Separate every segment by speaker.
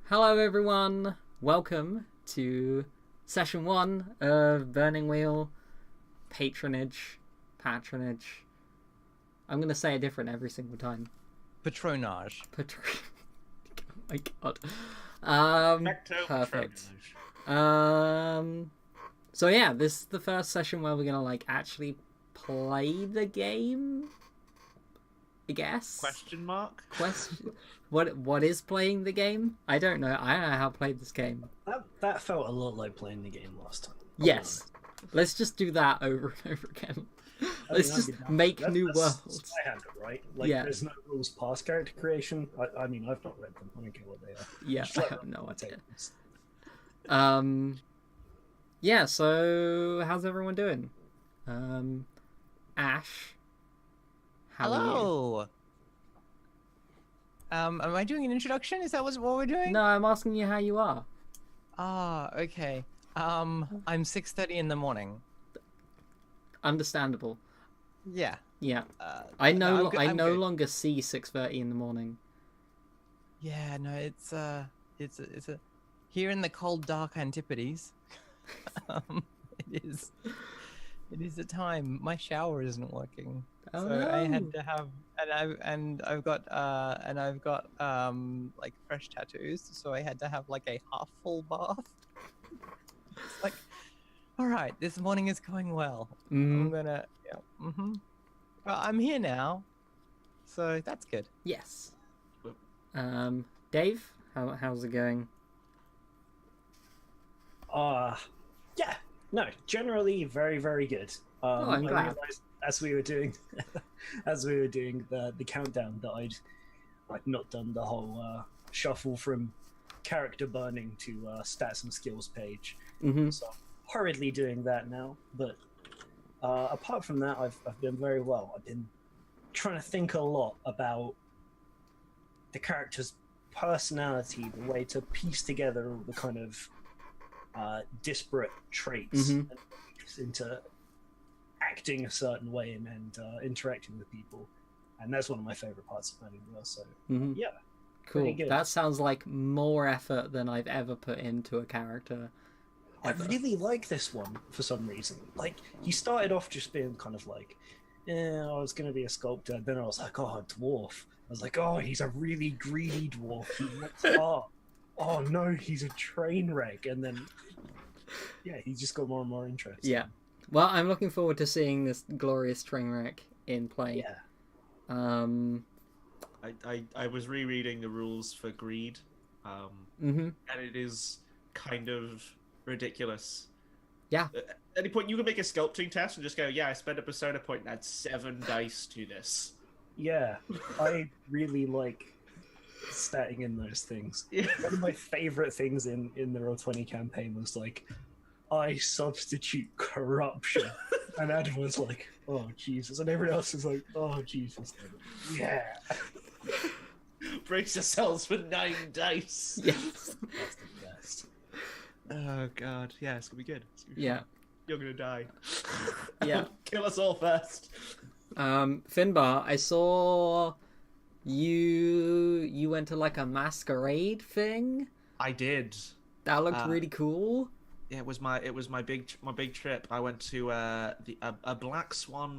Speaker 1: Hello everyone, welcome to session 1 of Burning Wheel Patronage. I'm going to say it different every single time.
Speaker 2: Patronage.
Speaker 1: Oh my god. Perfect. So yeah, this is the first session where we're going to actually play the game, I guess.
Speaker 3: Question mark?
Speaker 1: What is playing the game? I don't know. I don't know how to play this game.
Speaker 4: That felt a lot like playing the game last time.
Speaker 1: Yes. Let's just do that over and over again. Let's just make new worlds.
Speaker 4: I have it, right? Like, there's no rules past character creation. I mean, I've not read them. I don't care what they are.
Speaker 1: Yeah, I have no idea. Yeah, so how's everyone doing? Ash, how are you?
Speaker 2: Hello. Am I doing an introduction? Is that what we're doing?
Speaker 1: No, I'm asking you how you are.
Speaker 2: Ah, okay. I'm 6:30 in the morning.
Speaker 1: Understandable.
Speaker 2: Yeah.
Speaker 1: Yeah.
Speaker 2: I
Speaker 1: no longer see 6:30 in the morning.
Speaker 2: Yeah, no, it's a here in the cold, dark Antipodes. It is a time. My shower isn't working,
Speaker 1: Oh,
Speaker 2: so
Speaker 1: no.
Speaker 2: I had to have, I've got like fresh tattoos, so I had to have like a half full bath. It's like, all right, this morning is going well. I'm gonna, yeah, Well, I'm here now, so that's good.
Speaker 1: Yes. Dave, how's it going?
Speaker 4: Yeah, no, generally very, very good.
Speaker 1: I'm glad.
Speaker 4: I realized as we were doing, the countdown that I'd not done the whole shuffle from character burning to stats and skills page. So I'm hurriedly doing that now. But apart from that, I've been very well. I've been trying to think a lot about the character's personality, the way to piece together all the kind of disparate traits into acting a certain way and interacting with people, and that's one of my favorite parts of Burning Wheel. So yeah,
Speaker 1: Cool. That sounds like more effort than I've ever put into a character.
Speaker 4: I really like this one for some reason. Like, he started off just being kind of like, I was going to be a sculptor. Then I was like, oh, a dwarf. I was like, oh, he's a really greedy dwarf. He wants art. Oh no, he's a train wreck. And then, yeah, he just got more and more interesting.
Speaker 1: Yeah. Well, I'm looking forward to seeing this glorious train wreck in play.
Speaker 4: Yeah.
Speaker 3: I was rereading the rules for greed, and it is kind of ridiculous.
Speaker 1: Yeah.
Speaker 3: At any point, you can make a sculpting test and just go, yeah, I spent a persona point and add 7 dice to this.
Speaker 4: Yeah, I really like statting in those things.
Speaker 3: Yeah.
Speaker 4: One of my favorite things in the Roll20 campaign was like, I substitute corruption. And Adam was like, oh Jesus. And everyone else was like, oh Jesus. Yeah.
Speaker 3: Brace yourselves for 9 dice.
Speaker 1: Yes.
Speaker 4: That's the best.
Speaker 3: Oh god, yeah, it's gonna be good. Gonna be
Speaker 1: Yeah.
Speaker 3: fun. You're gonna die.
Speaker 1: Yeah.
Speaker 3: Kill us all first.
Speaker 1: Finbar, I saw you went to like a masquerade thing.
Speaker 3: I did.
Speaker 1: That looked really cool.
Speaker 3: Yeah, it was my big trip. I went to a Black Swan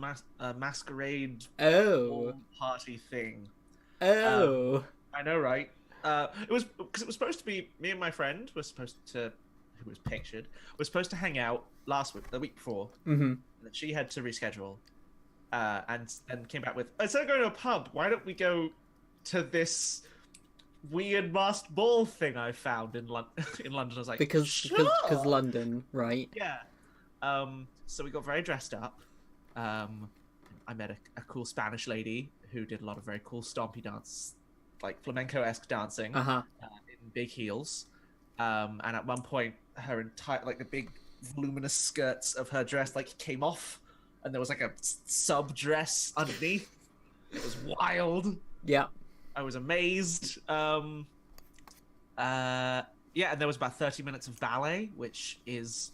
Speaker 3: masquerade party thing.
Speaker 1: Oh.
Speaker 3: I know, right? It was because it was supposed to be me and my friend who was pictured was supposed to hang out the week before. And then she had to reschedule, and came back with, instead of going to a pub, why don't we go to this weird masked ball thing I found in London? I was like,
Speaker 1: because
Speaker 3: sure!
Speaker 1: London, right?
Speaker 3: Yeah. So we got very dressed up. I met a cool Spanish lady who did a lot of very cool stompy dance, like flamenco-esque dancing, in big heels. And at one point, her entire, like, the big voluminous skirts of her dress came off, and there was like a sub dress underneath. It was wild.
Speaker 1: Yeah.
Speaker 3: I was amazed. Yeah, and there was about 30 minutes of ballet, which is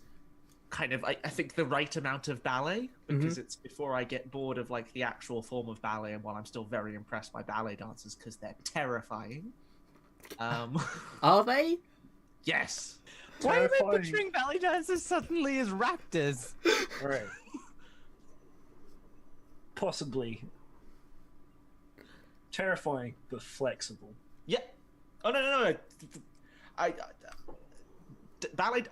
Speaker 3: kind of, I think, the right amount of ballet, because it's before I get bored of like the actual form of ballet, and while I'm still very impressed by ballet dancers because they're terrifying.
Speaker 1: Are they?
Speaker 3: Yes.
Speaker 2: Why am I
Speaker 4: Terrifying.
Speaker 2: picturing belly dancers suddenly as raptors?
Speaker 4: Right. Possibly. Terrifying, but flexible.
Speaker 3: Yeah. Oh no. Ballet.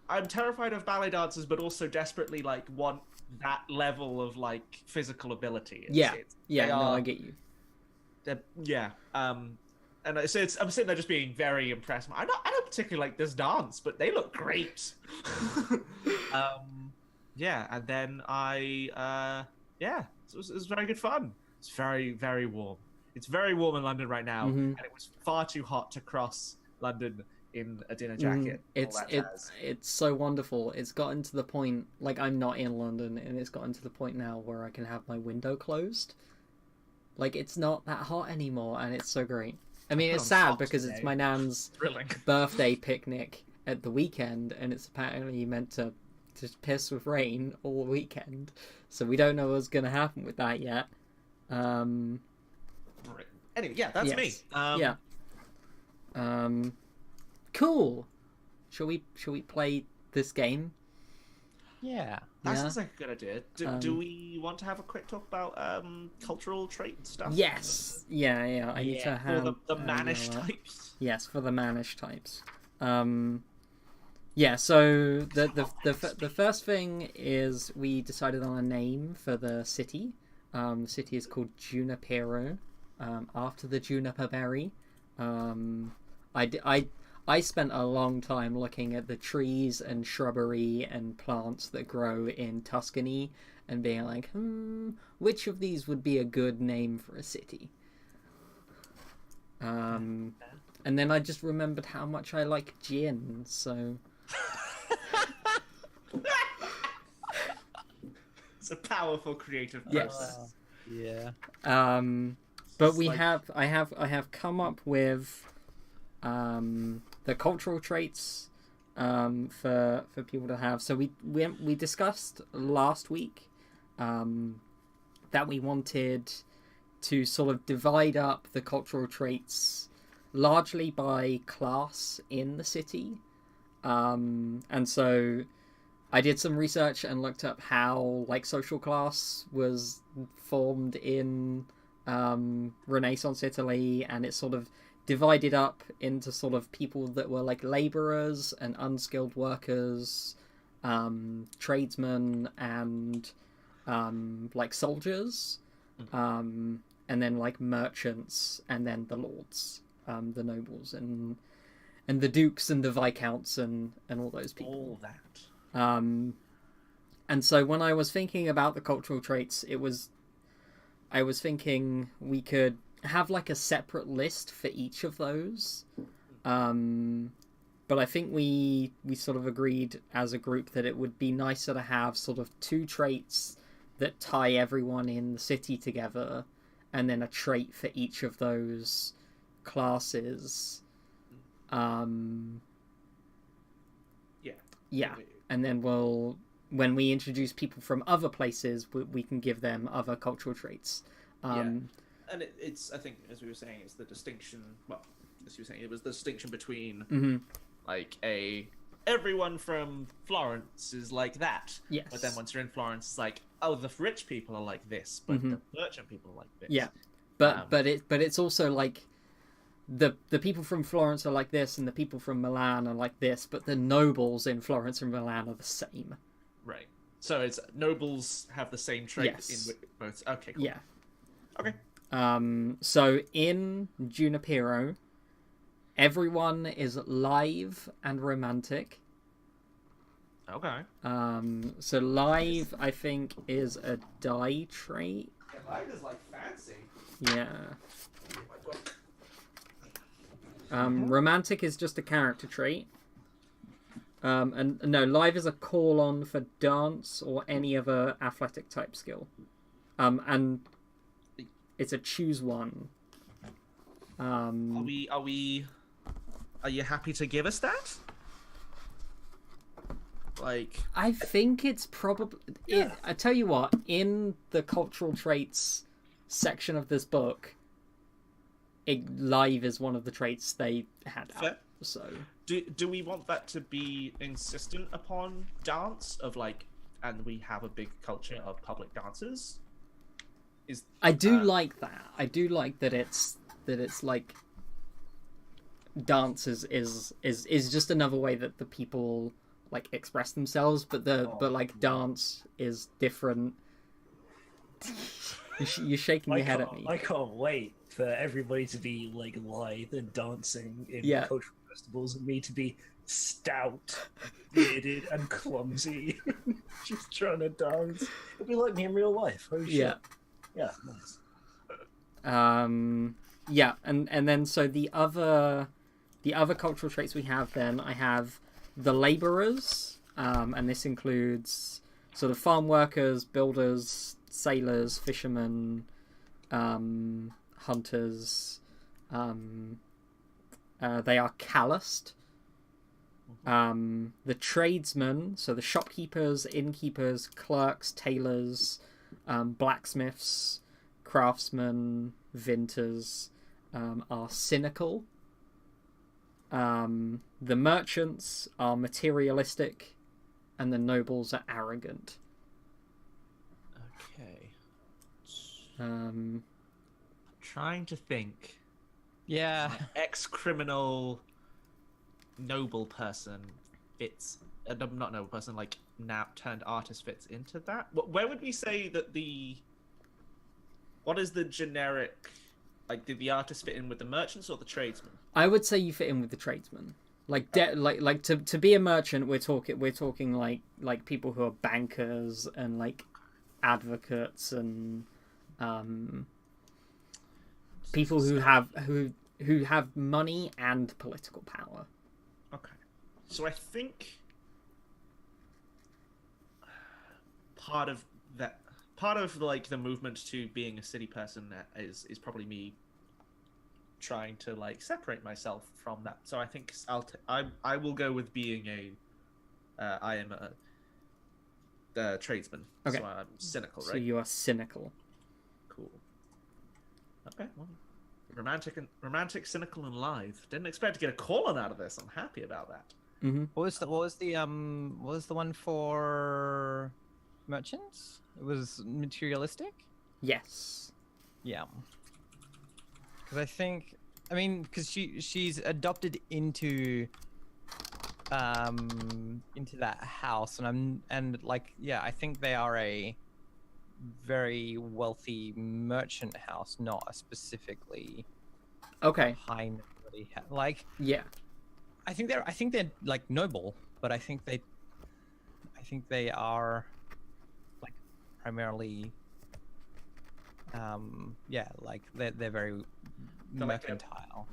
Speaker 3: I'm terrified of ballet dancers, but also desperately like want that level of like physical ability.
Speaker 1: I get you.
Speaker 3: Yeah. And I'm sitting there just being very impressed. I don't particularly like this dance, but they look great. Yeah, and then it was very good fun. It's very, very warm. It's very warm in London right now, and it was far too hot to cross London in a dinner jacket.
Speaker 1: It's so wonderful. It's gotten to the point, like, I'm not in London, and it's gotten to the point now where I can have my window closed. Like, it's not that hot anymore, and it's so great. I mean, it's sad because it's my nan's birthday picnic at the weekend, and it's apparently meant to just piss with rain all weekend, so we don't know what's going to happen with that yet.
Speaker 3: Anyway, yeah, that's me.
Speaker 1: Cool. Shall we play this game?
Speaker 2: Yeah.
Speaker 3: That sounds like a good idea. Do we want to have a quick talk about cultural trait and stuff?
Speaker 1: Yes. Yeah. I need to have
Speaker 3: for the mannish types.
Speaker 1: Yes, for the mannish types. Yeah. So the first thing is we decided on a name for the city. The city is called Junipero, after the juniper berry. I spent a long time looking at the trees and shrubbery and plants that grow in Tuscany and being like, which of these would be a good name for a city? And then I just remembered how much I like gin, so...
Speaker 3: It's a powerful creative process.
Speaker 2: Yeah.
Speaker 1: But I have come up with the cultural traits for people to have. So we discussed last week that we wanted to sort of divide up the cultural traits largely by class in the city. And so I did some research and looked up how like social class was formed in Renaissance Italy, and it's sort of divided up into sort of people that were like laborers and unskilled workers, tradesmen, and like soldiers, and then like merchants, and then the lords, the nobles, and the dukes and the viscounts and all those people.
Speaker 3: All that.
Speaker 1: And so when I was thinking about the cultural traits, I was thinking we could have like a separate list for each of those. But I think we sort of agreed as a group that it would be nicer to have sort of two traits that tie everyone in the city together, and then a trait for each of those classes. Yeah. And then when we introduce people from other places, we can give them other cultural traits.
Speaker 3: And it's, I think, as we were saying, it's the distinction. Well, as you were saying, it was the distinction between like everyone from Florence is like that.
Speaker 1: Yes.
Speaker 3: But then once you're in Florence, it's like, oh, the rich people are like this, but the merchant people are like this.
Speaker 1: Yeah. But it's also like the people from Florence are like this, and the people from Milan are like this, but the nobles in Florence and Milan are the same.
Speaker 3: Right. So it's nobles have the same trait in both. Okay, cool.
Speaker 1: Yeah.
Speaker 3: Okay.
Speaker 1: So in Junipero, everyone is live and romantic.
Speaker 3: Okay.
Speaker 1: So live, I think, is a die trait.
Speaker 3: Yeah, live is like fancy.
Speaker 1: Yeah. Romantic is just a character trait. And no, live is a call on for dance or any other athletic type skill. And it's a choose one.
Speaker 3: Are you happy to give us that? Like,
Speaker 1: I think it's probably. I tell you what, in the cultural traits section of this book, live is one of the traits they had
Speaker 3: Fair.
Speaker 1: out. So
Speaker 3: do we want that to be insistent upon dance of like, and we have a big culture of public dances?
Speaker 1: I do like that. I do like that it's like dance is just another way that the people like express themselves, but like dance is different. You're shaking your head at me.
Speaker 4: I can't wait for everybody to be like lithe and dancing in cultural festivals, and me to be stout, bearded, and clumsy, just trying to dance. It'll be like me in real life. Oh shit! Yeah, nice.
Speaker 1: Yeah, and then so the other cultural traits we have, then I have the laborers, and this includes sort of farm workers, builders, sailors, fishermen, hunters. They are calloused. The tradesmen, so the shopkeepers, innkeepers, clerks, tailors, blacksmiths, craftsmen, vintners, are cynical. The merchants are materialistic, and the nobles are arrogant.
Speaker 3: Okay.
Speaker 2: Trying to think.
Speaker 3: Yeah. Ex-criminal noble person fits... not noble person, like now turned artist fits into that? Where would we say that the... What is the generic... Like, did the artist fit in with the merchants or the tradesmen?
Speaker 1: I would say you fit in with the tradesmen. Like, to be a merchant, we're talking like people who are bankers and like advocates and people who have money and political power.
Speaker 3: Okay, so I think part of like the movement to being a city person is probably me trying to like separate myself from that. So I think I will go with being I am a tradesman.
Speaker 1: Okay.
Speaker 3: So I'm cynical, right?
Speaker 1: So you are cynical.
Speaker 3: Cool. Okay. Well, romantic, cynical, and lithe. Didn't expect to get a colon out of this. I'm happy about that.
Speaker 1: Mm-hmm.
Speaker 2: What was the one for merchants? It was materialistic?
Speaker 1: Yes.
Speaker 2: Yeah. Because because she's adopted into that house, and I think they are a very wealthy merchant house, not a specifically high nobility
Speaker 1: yeah.
Speaker 2: I think they're like noble, but I think they are like primarily they're very mercantile.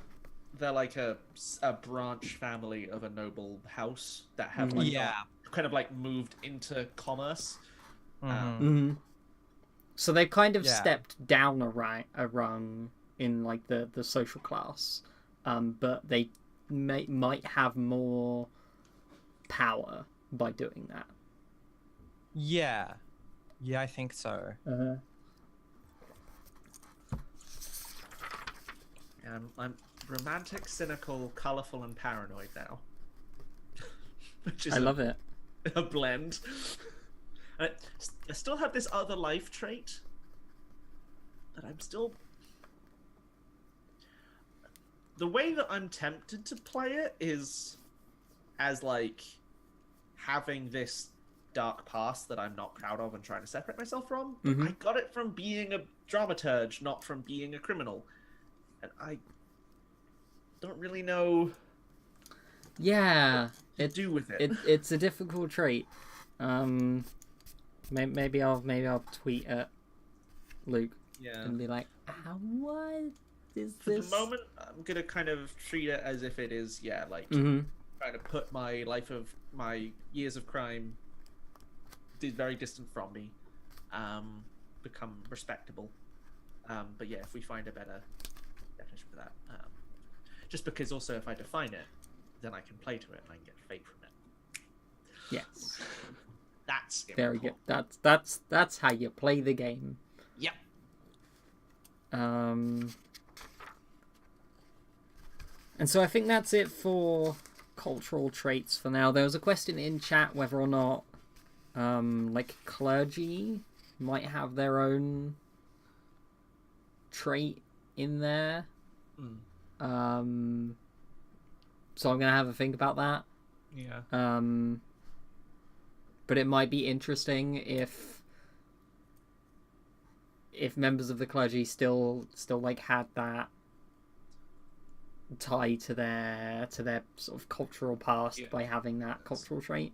Speaker 3: They're like a branch family of a noble house that have kind of like moved into commerce.
Speaker 1: So they kind of stepped down a rung in like the social class, but they might have more power by doing that.
Speaker 2: Yeah, I think so.
Speaker 3: I'm romantic, cynical, colorful, and paranoid now. Which is
Speaker 1: I love it.
Speaker 3: A blend. I still have this other life trait that I'm still... The way that I'm tempted to play it is as, like, having this dark past that I'm not proud of and trying to separate myself from. I got it from being a dramaturge, not from being a criminal. And I don't really know what to do with it.
Speaker 1: It's a difficult trait. Maybe I'll tweet at Luke and be like, what is this?
Speaker 3: For the moment, I'm gonna kind of treat it as if it is, trying to put my life of my years of crime very distant from me, become respectable. But yeah, if we find a better definition for that, just because also if I define it, then I can play to it and I can get fate from it.
Speaker 1: Yes.
Speaker 3: That's
Speaker 1: very good. That's how you play the game.
Speaker 3: Yep.
Speaker 1: And so I think that's it for cultural traits for now. There was a question in chat whether or not, like, clergy might have their own trait in there.
Speaker 3: Mm.
Speaker 1: So I'm gonna have a think about that.
Speaker 3: Yeah.
Speaker 1: But it might be interesting if members of the clergy still like had that tie to their sort of cultural past by having that cultural trait.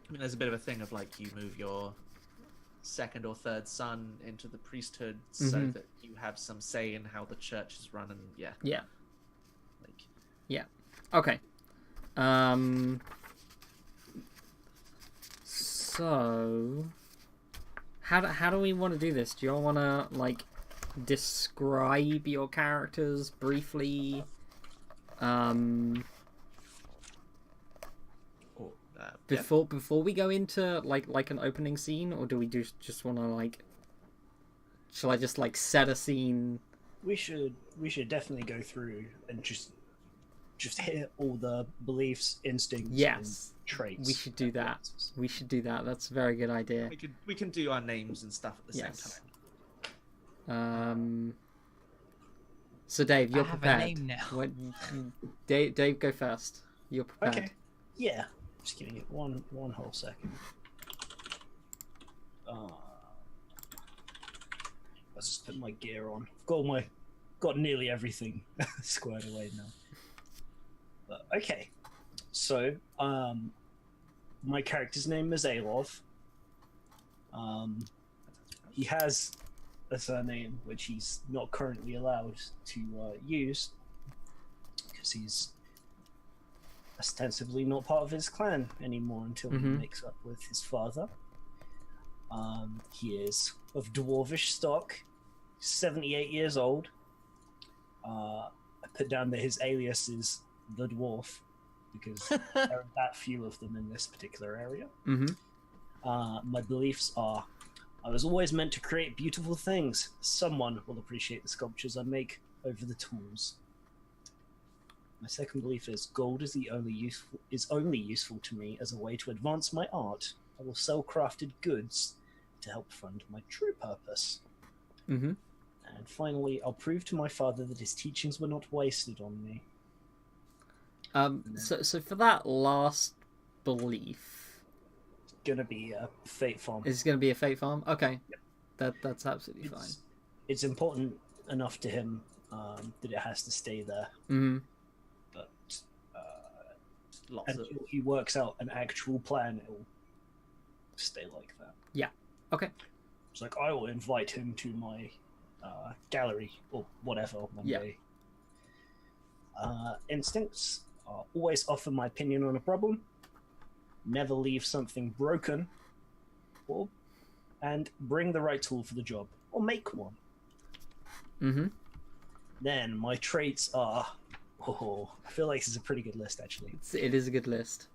Speaker 3: I mean, there's a bit of a thing of like you move your second or third son into the priesthood so that you have some say in how the church is run, and
Speaker 1: Okay. So how do we want to do this? Do you all want to like describe your characters briefly? Before we go into like an opening scene, or do we just want to like? Shall I just like set a scene?
Speaker 4: We should definitely go through and just hit all the beliefs, instincts,
Speaker 1: yes,
Speaker 4: and traits.
Speaker 1: We should do that. We should do that. That's a very good idea.
Speaker 3: We can do our names and stuff at the same time.
Speaker 1: So Dave, you're prepared.
Speaker 2: I have a name now.
Speaker 1: What, Dave, go first. You're prepared.
Speaker 4: Okay. Yeah. Just giving it one whole second. Let's just put my gear on. I've got nearly everything squared away now. But, okay. So, my character's name is Alov. He has a surname which he's not currently allowed to use because he's ostensibly not part of his clan anymore until he makes up with his father. He is of dwarvish stock, 78 years old. I put down that his alias is the Dwarf because there are that few of them in this particular area. My beliefs are: I was always meant to create beautiful things. Someone will appreciate the sculptures I make over the tools. My second belief is gold is only useful to me as a way to advance my art. I will sell crafted goods to help fund my true purpose. And finally, I'll prove to my father that his teachings were not wasted on me.
Speaker 1: So for that last belief,
Speaker 4: It's gonna be a fate farm.
Speaker 1: It's gonna be a fate farm. Okay, that's absolutely fine.
Speaker 4: It's important enough to him that it has to stay there. But until he works out an actual plan, it will stay like that.
Speaker 1: Yeah. Okay.
Speaker 4: It's like I will invite him to my gallery or whatever one day. Instincts are always offer my opinion on a problem, never leave something broken, and bring the right tool for the job, or make one. Then my traits are, I feel like this is a pretty good list actually.
Speaker 1: It is a good list.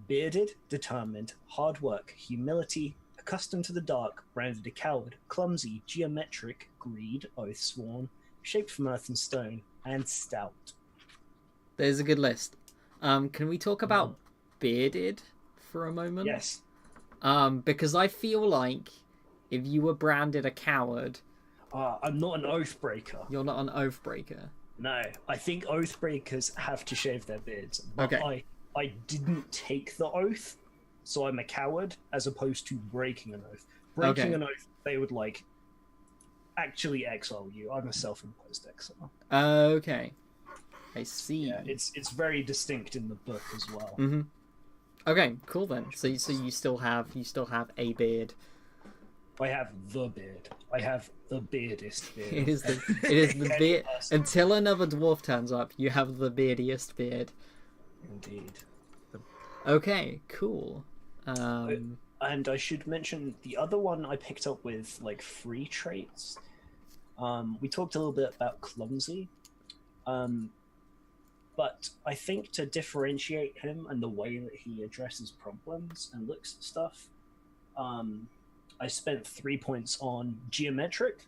Speaker 4: Bearded, determined, hard work, humility, accustomed to the dark, branded a coward, clumsy, geometric, greed, oath sworn, shaped from earth and stone, and stout.
Speaker 1: There's a good list. Can we talk about bearded for a moment?
Speaker 4: Yes.
Speaker 1: Because I feel like if you were branded a coward...
Speaker 4: I'm not an oath breaker.
Speaker 1: You're not an oath breaker?
Speaker 4: No. I think oath breakers have to shave their beards. But
Speaker 1: okay.
Speaker 4: I didn't take the oath, so I'm a coward, as opposed to breaking an oath. Breaking an oath, they would, like, actually exile you. I'm a self-imposed exile.
Speaker 1: Okay. I see.
Speaker 4: Yeah, it's very distinct in the book as well.
Speaker 1: Okay, cool then. So you still have a beard.
Speaker 4: I have the beard. I have the beardiest beard.
Speaker 1: It is the beard. Until another dwarf turns up, you have the beardiest beard.
Speaker 4: Indeed.
Speaker 1: Okay, cool.
Speaker 4: And I should mention the other one I picked up with like free traits. We talked a little bit about clumsy. But I think to differentiate him and the way that he addresses problems and looks at stuff, I spent 3 points on geometric.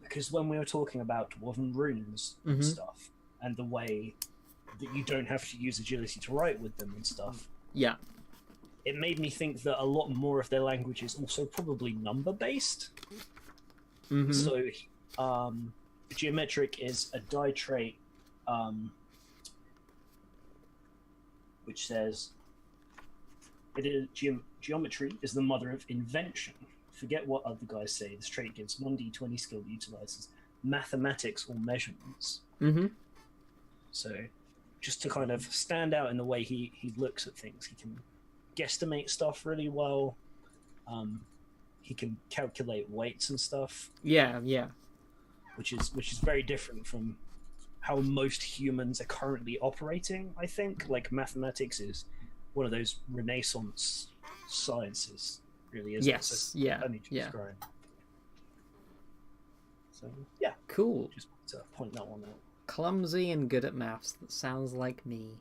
Speaker 4: Because when we were talking about dwarven runes and stuff, and the way that you don't have to use agility to write with them and stuff.
Speaker 1: Yeah.
Speaker 4: It made me think that a lot more of their language is also probably number-based.
Speaker 1: Mm-hmm.
Speaker 4: So, geometric is a die trait, which says, geometry is the mother of invention. Forget what other guys say. This trait gives 1d20 skill that utilizes mathematics or measurements.
Speaker 1: Mm-hmm.
Speaker 4: So, just to kind of stand out in the way he looks at things, he can guesstimate stuff really well. He can calculate weights and stuff.
Speaker 1: Yeah.
Speaker 4: Which is very different from how most humans are currently operating. I think like mathematics is one of those Renaissance sciences, really, isn't it?
Speaker 1: Yes.
Speaker 4: So
Speaker 1: Yeah.
Speaker 4: I need to
Speaker 1: Yeah.
Speaker 4: growing. So yeah,
Speaker 1: Cool.
Speaker 4: just to point that one out.
Speaker 1: Clumsy and good at maths. That sounds like me.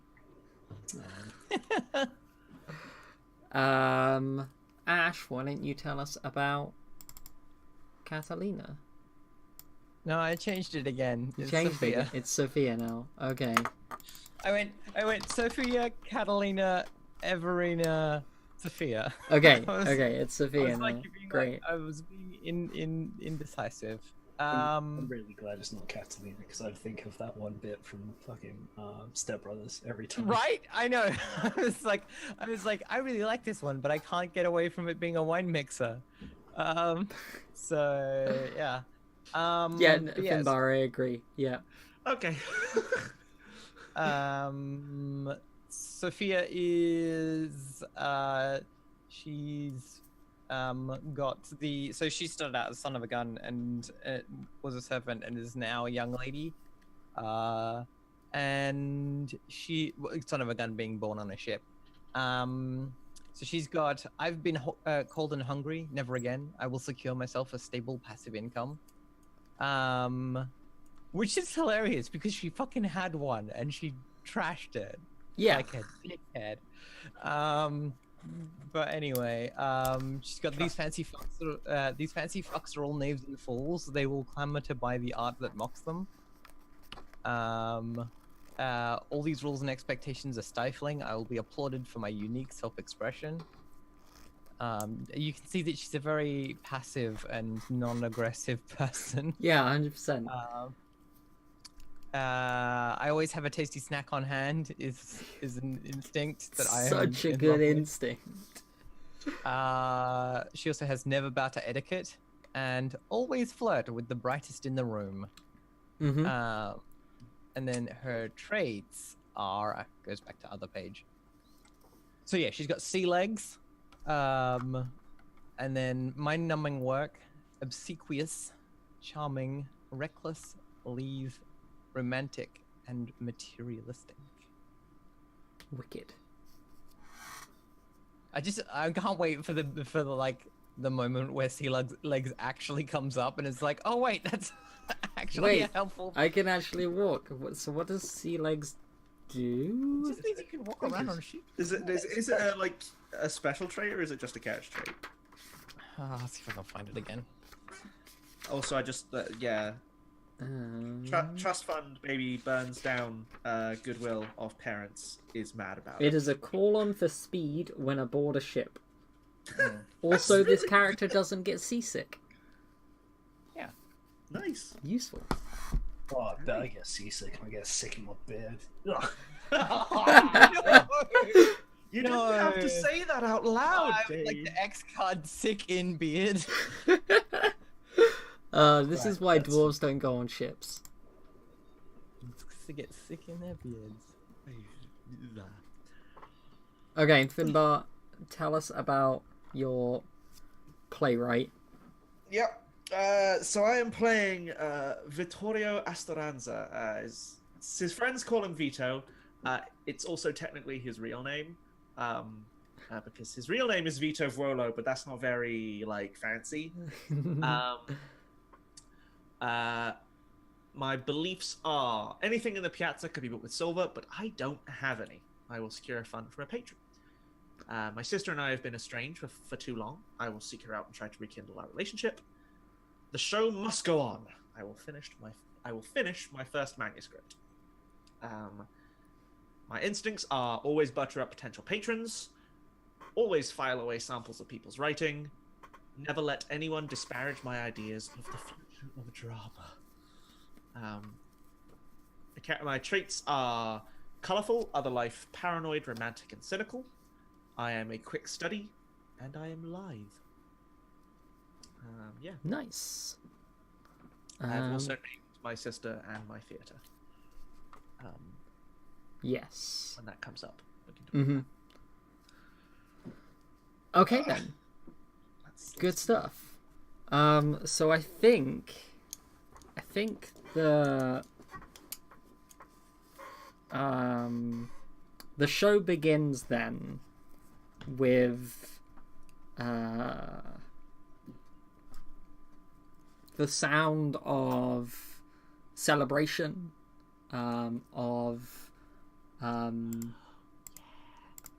Speaker 1: Ash, why don't you tell us about Catalina?
Speaker 2: No, I changed it again.
Speaker 1: You
Speaker 2: It's
Speaker 1: changed
Speaker 2: Sophia.
Speaker 1: it. It's Sophia now. Okay.
Speaker 2: I went Sophia, Catalina, Everina, Sophia.
Speaker 1: Okay.
Speaker 2: I was-
Speaker 1: Okay. It's Sophia now.
Speaker 2: being
Speaker 1: Great.
Speaker 2: I was being indecisive.
Speaker 4: I'm really glad it's not Catalina because I think of that one bit from fucking Step Brothers every time.
Speaker 2: Right? I know. I was like, I really like this one, but I can't get away from it being a wine mixer. So yeah.
Speaker 1: Yeah,
Speaker 2: but yes.
Speaker 1: Finbar, I agree. Yeah.
Speaker 3: Okay.
Speaker 2: Sophia is she's got the so she started out as son of a gun and was a servant and is now a young lady, and she son of a gun being born on a ship. So she's got I've been cold and hungry, never again. I will secure myself a stable passive income. Which is hilarious because she fucking had one and she trashed it.
Speaker 1: Yeah.
Speaker 2: Like a dickhead. But anyway, she's got these fancy fucks. These fancy fucks are all knaves and fools. They will clamor to buy the art that mocks them. All these rules and expectations are stifling. I will be applauded for my unique self-expression. You can see that she's a very passive and non-aggressive person.
Speaker 1: Yeah, 100%.
Speaker 2: I always have a tasty snack on hand is an instinct that I am
Speaker 1: Such a
Speaker 2: in
Speaker 1: good
Speaker 2: love with.
Speaker 1: instinct.
Speaker 2: She also has never bow to etiquette and always flirt with the brightest in the room.
Speaker 1: Mm-hmm.
Speaker 2: And then her traits are goes back to other page. So yeah, she's got sea legs, and then mind-numbing work, obsequious, charming, reckless, leave, romantic, and materialistic.
Speaker 1: Wicked.
Speaker 2: I can't wait for the moment where sea legs actually comes up and it's like, oh wait, that's actually a helpful.
Speaker 1: I can actually walk. So what does sea legs do?
Speaker 2: It just means you can walk around on a ship.
Speaker 3: Is it like a special trait or is it just a catch trait?
Speaker 2: I'll see if I can find it again.
Speaker 3: Also, I just trust fund baby burns down goodwill of parents is mad about it.
Speaker 1: It is a call on for speed when aboard a ship. Also, this character doesn't get seasick.
Speaker 2: Yeah.
Speaker 3: Nice.
Speaker 1: Useful.
Speaker 4: Oh, I bet I get seasick and I get sick in my beard.
Speaker 3: You don't have to say that out loud, Dave.
Speaker 2: Like the X card sick in beard.
Speaker 1: This is why dwarves don't go on ships.
Speaker 2: To get sick in their beards.
Speaker 1: Okay, Finbar, tell us about your playwright.
Speaker 3: Yep. So I am playing Vittorio Astoranza. His friends call him Vito. It's also technically his real name, because his real name is Vito Vuolo, but that's not very fancy. My beliefs are anything in the Piazza could be bought with silver, but I don't have any. I will secure a fund from a patron. My sister and I have been estranged for too long. I will seek her out and try to rekindle our relationship. The show must go on. I will finish my first manuscript. My instincts are always butter up potential patrons, always file away samples of people's writing, never let anyone disparage my ideas of the future of drama. My traits are colorful, other life, paranoid, romantic, and cynical. I am a quick study, and I am live. Yeah.
Speaker 1: Nice.
Speaker 3: I've also named my sister and my theater.
Speaker 1: Yes.
Speaker 3: When that comes up.
Speaker 1: Mm-hmm. Okay then. Good stuff. So I think the show begins then with the sound of celebration,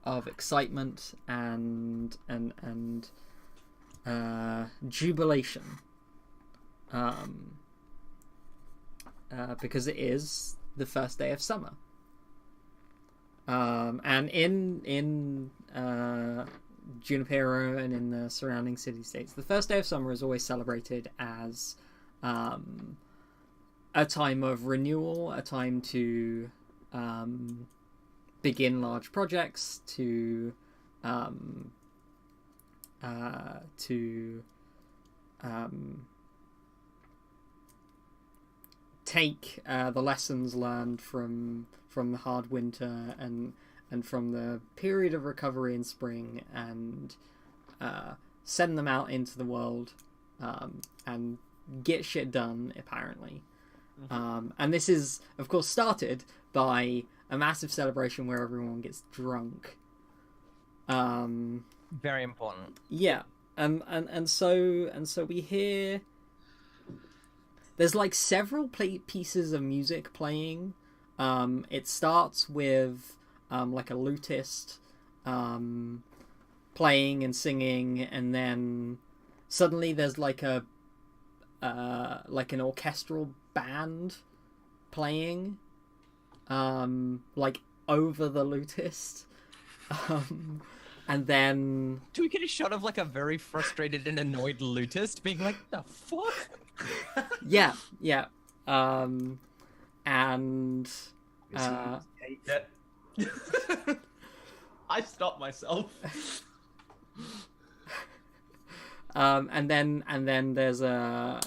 Speaker 1: of excitement and jubilation, because it is the first day of summer. And in Junipero and in the surrounding city-states, the first day of summer is always celebrated as a time of renewal, a time to begin large projects, to take the lessons learned from the hard winter and from the period of recovery in spring, and send them out into the world and get shit done, apparently. And this is, of course, started by a massive celebration where everyone gets drunk.
Speaker 2: Very important.
Speaker 1: Yeah. And so we hear there's like several pieces of music playing. It starts with like a lutist playing and singing, and then suddenly there's like an orchestral band playing like over the lutist. And then
Speaker 2: do we get a shot of like a very frustrated and annoyed lutist being like, the fuck?
Speaker 1: yeah. And
Speaker 3: I stopped myself.
Speaker 1: And then there's a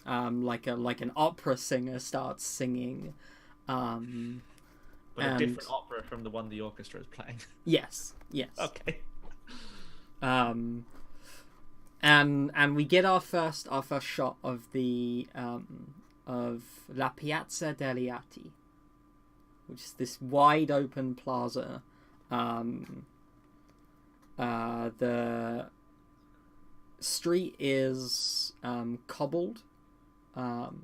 Speaker 1: like an opera singer starts singing,
Speaker 3: but a different opera from the one the orchestra is playing.
Speaker 1: Yes.
Speaker 3: Okay.
Speaker 1: And we get our first shot of the of La Piazza dell'Arte, which is this wide open plaza. The street is cobbled, and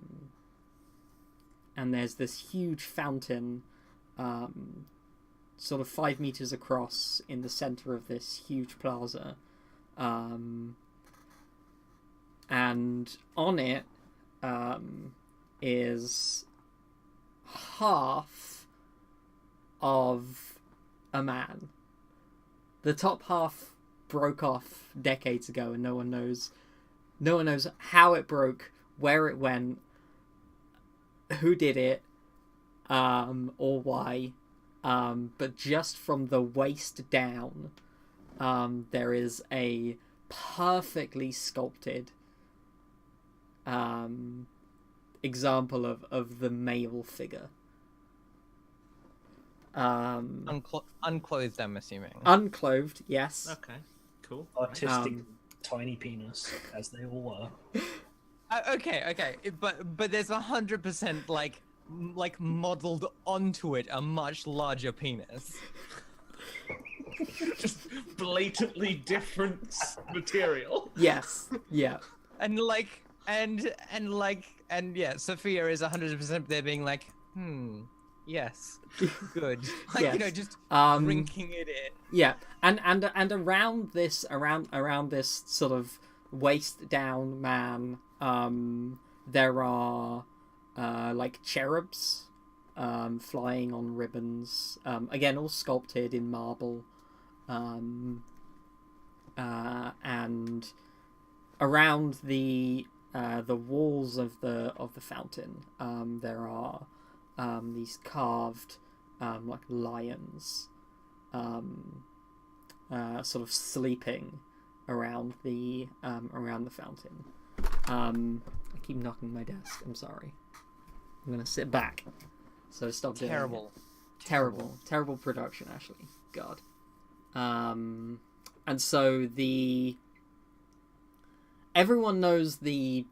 Speaker 1: there's this huge fountain sort of 5 meters across in the center of this huge plaza, and on it is half of a man. The top half broke off decades ago, and no one knows how it broke, where it went, who did it, or why. But just from the waist down, there is a perfectly sculpted example of the male figure.
Speaker 2: Unclothed, I'm assuming.
Speaker 1: Unclothed, yes.
Speaker 3: Okay, cool.
Speaker 4: Artistic tiny penis, as they all were.
Speaker 2: Okay, but there's 100% like modeled onto it a much larger penis.
Speaker 3: Just blatantly different material.
Speaker 1: Yes. Yeah.
Speaker 2: And yeah, Sophia is 100% there being like, yes, good. Like,
Speaker 1: yes.
Speaker 2: you know, just drinking it in.
Speaker 1: Yeah, and around this sort of waist down man, there are like cherubs flying on ribbons. Again, all sculpted in marble. And around the walls of the fountain, there are these carved like lions, sort of sleeping around the fountain. I keep knocking my desk. I'm sorry. I'm gonna sit back. So stop doing it. Terrible production, Ashley. God. And so everyone knows the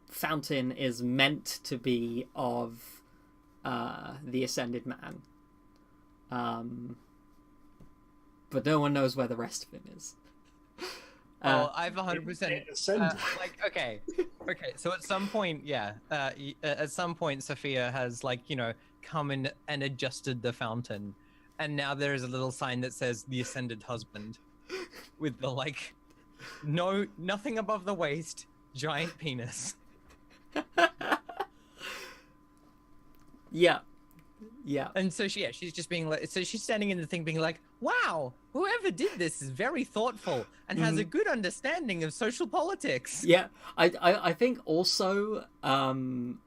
Speaker 1: fountain is meant to be of the Ascended Man. But no one knows where the rest of him is.
Speaker 2: I've 100%. Okay. So at some point, at some point, Sophia has come in and adjusted the fountain, and now there is a little sign that says the Ascended Husband, with the nothing above the waist, giant penis.
Speaker 1: Yeah.
Speaker 2: And so she's just being she's standing in the thing being like, wow, whoever did this is very thoughtful and has a good understanding of social politics.
Speaker 1: Yeah, I think also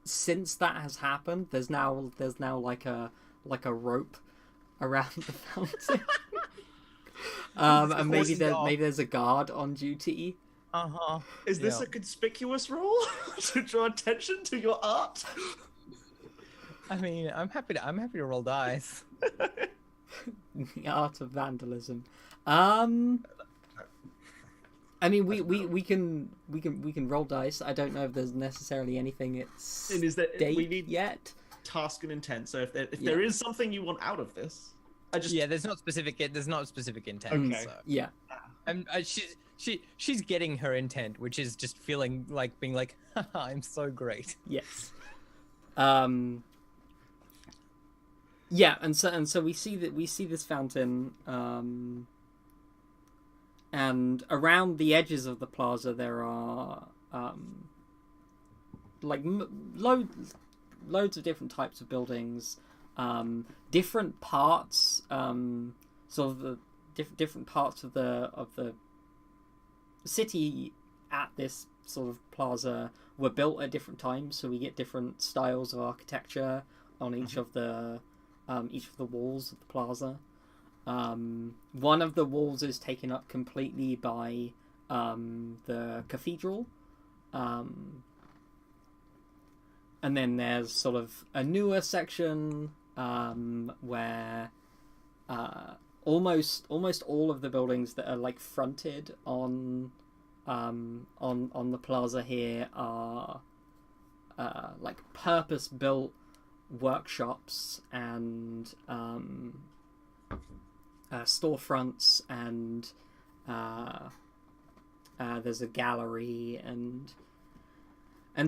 Speaker 1: since that has happened, there's now like a rope around the fountain. And maybe there's a guard on duty.
Speaker 3: Is this a conspicuous role to draw attention to your art?
Speaker 2: I mean, I'm happy to roll dice.
Speaker 1: The art of vandalism. I mean, we can roll dice. I don't know if there's necessarily anything we need yet.
Speaker 3: Task and intent. So if there is something you want out of this,
Speaker 2: there's not specific intent.
Speaker 3: Okay.
Speaker 2: So.
Speaker 1: Yeah.
Speaker 2: And she's getting her intent, which is just feeling like being like, haha, I'm so great.
Speaker 1: Yes. Yeah, and so we see this fountain, and around the edges of the plaza there are loads of different types of buildings, different parts, sort of the different parts of the city at this sort of plaza were built at different times, so we get different styles of architecture on each of the walls of the plaza. One of the walls is taken up completely by the cathedral, and then there's sort of a newer section where almost all of the buildings that are fronted on the plaza here are purpose-built workshops and storefronts, and there's a gallery and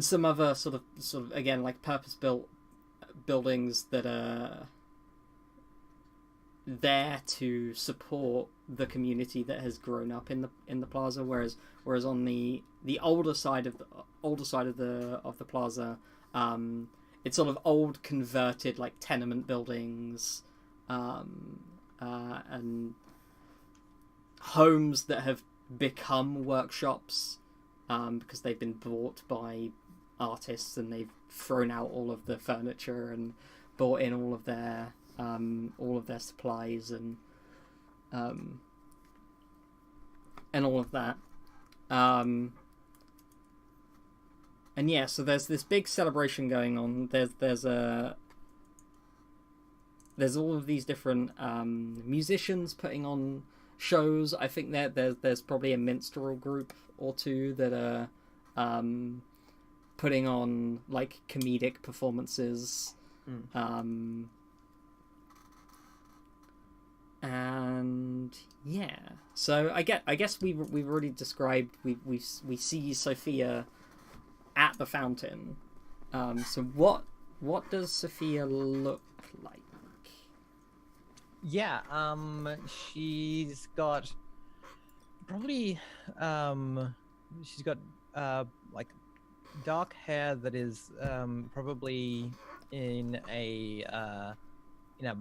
Speaker 1: some other sort of again purpose-built buildings that are there to support the community that has grown up in the plaza, whereas on the older side of the plaza, it's sort of old converted tenement buildings, and homes that have become workshops because they've been bought by artists and they've thrown out all of the furniture and bought in all of their supplies and all of that. And yeah, so there's this big celebration going on. There's all of these different musicians putting on shows. I think that there's probably a minstrel group or two that are putting on comedic performances. And yeah, so I guess we've already described we see Sophia at the fountain. So what does Sophia look like?
Speaker 2: Yeah, she's got probably she's got dark hair that is probably in a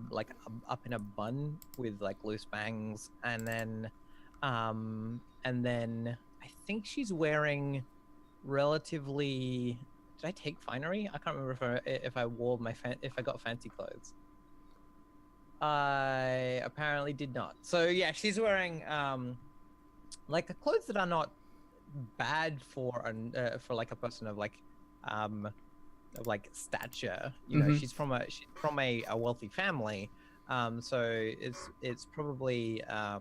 Speaker 2: like up in a bun with like loose bangs, and then I think she's wearing relatively. Did I take finery? I can't remember if I wore if I got fancy clothes. I apparently did not. So yeah, she's wearing like clothes that are not bad for like a person of like stature. You know, she's from a wealthy family, so it's probably a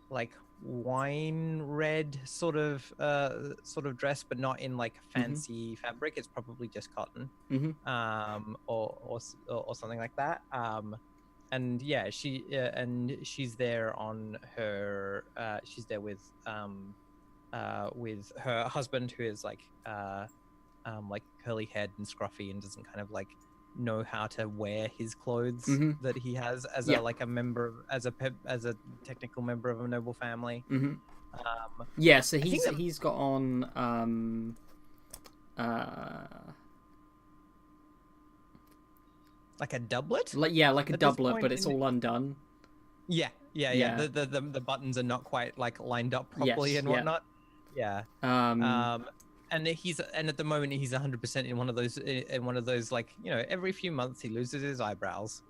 Speaker 2: like wine red sort of dress, but not in like fancy fabric. It's probably just cotton, or something like that. And yeah, she's there on her she's there with her husband, who is like curly haired and scruffy and doesn't kind of like know how to wear his clothes that he has as a technical member of a noble family.
Speaker 1: Yeah, so he's got on
Speaker 2: like a doublet,
Speaker 1: like a doublet, but it's all undone.
Speaker 2: Yeah. The buttons are not quite like lined up properly and whatnot. Yeah. And at the moment he's 100% in one of those like, you know, every few months he loses his eyebrows.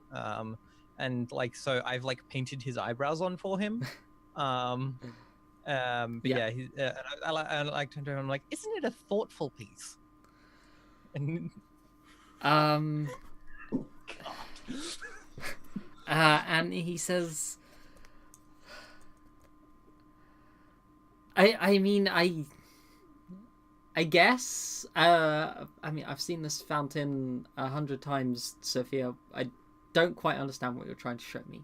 Speaker 2: And like, so I've like painted his eyebrows on for him. I like to him, I'm like, isn't it a thoughtful piece? And
Speaker 1: and he says, I mean, I guess, I mean, I've seen this fountain 100 times, Sophia. I don't quite understand what you're trying to show me.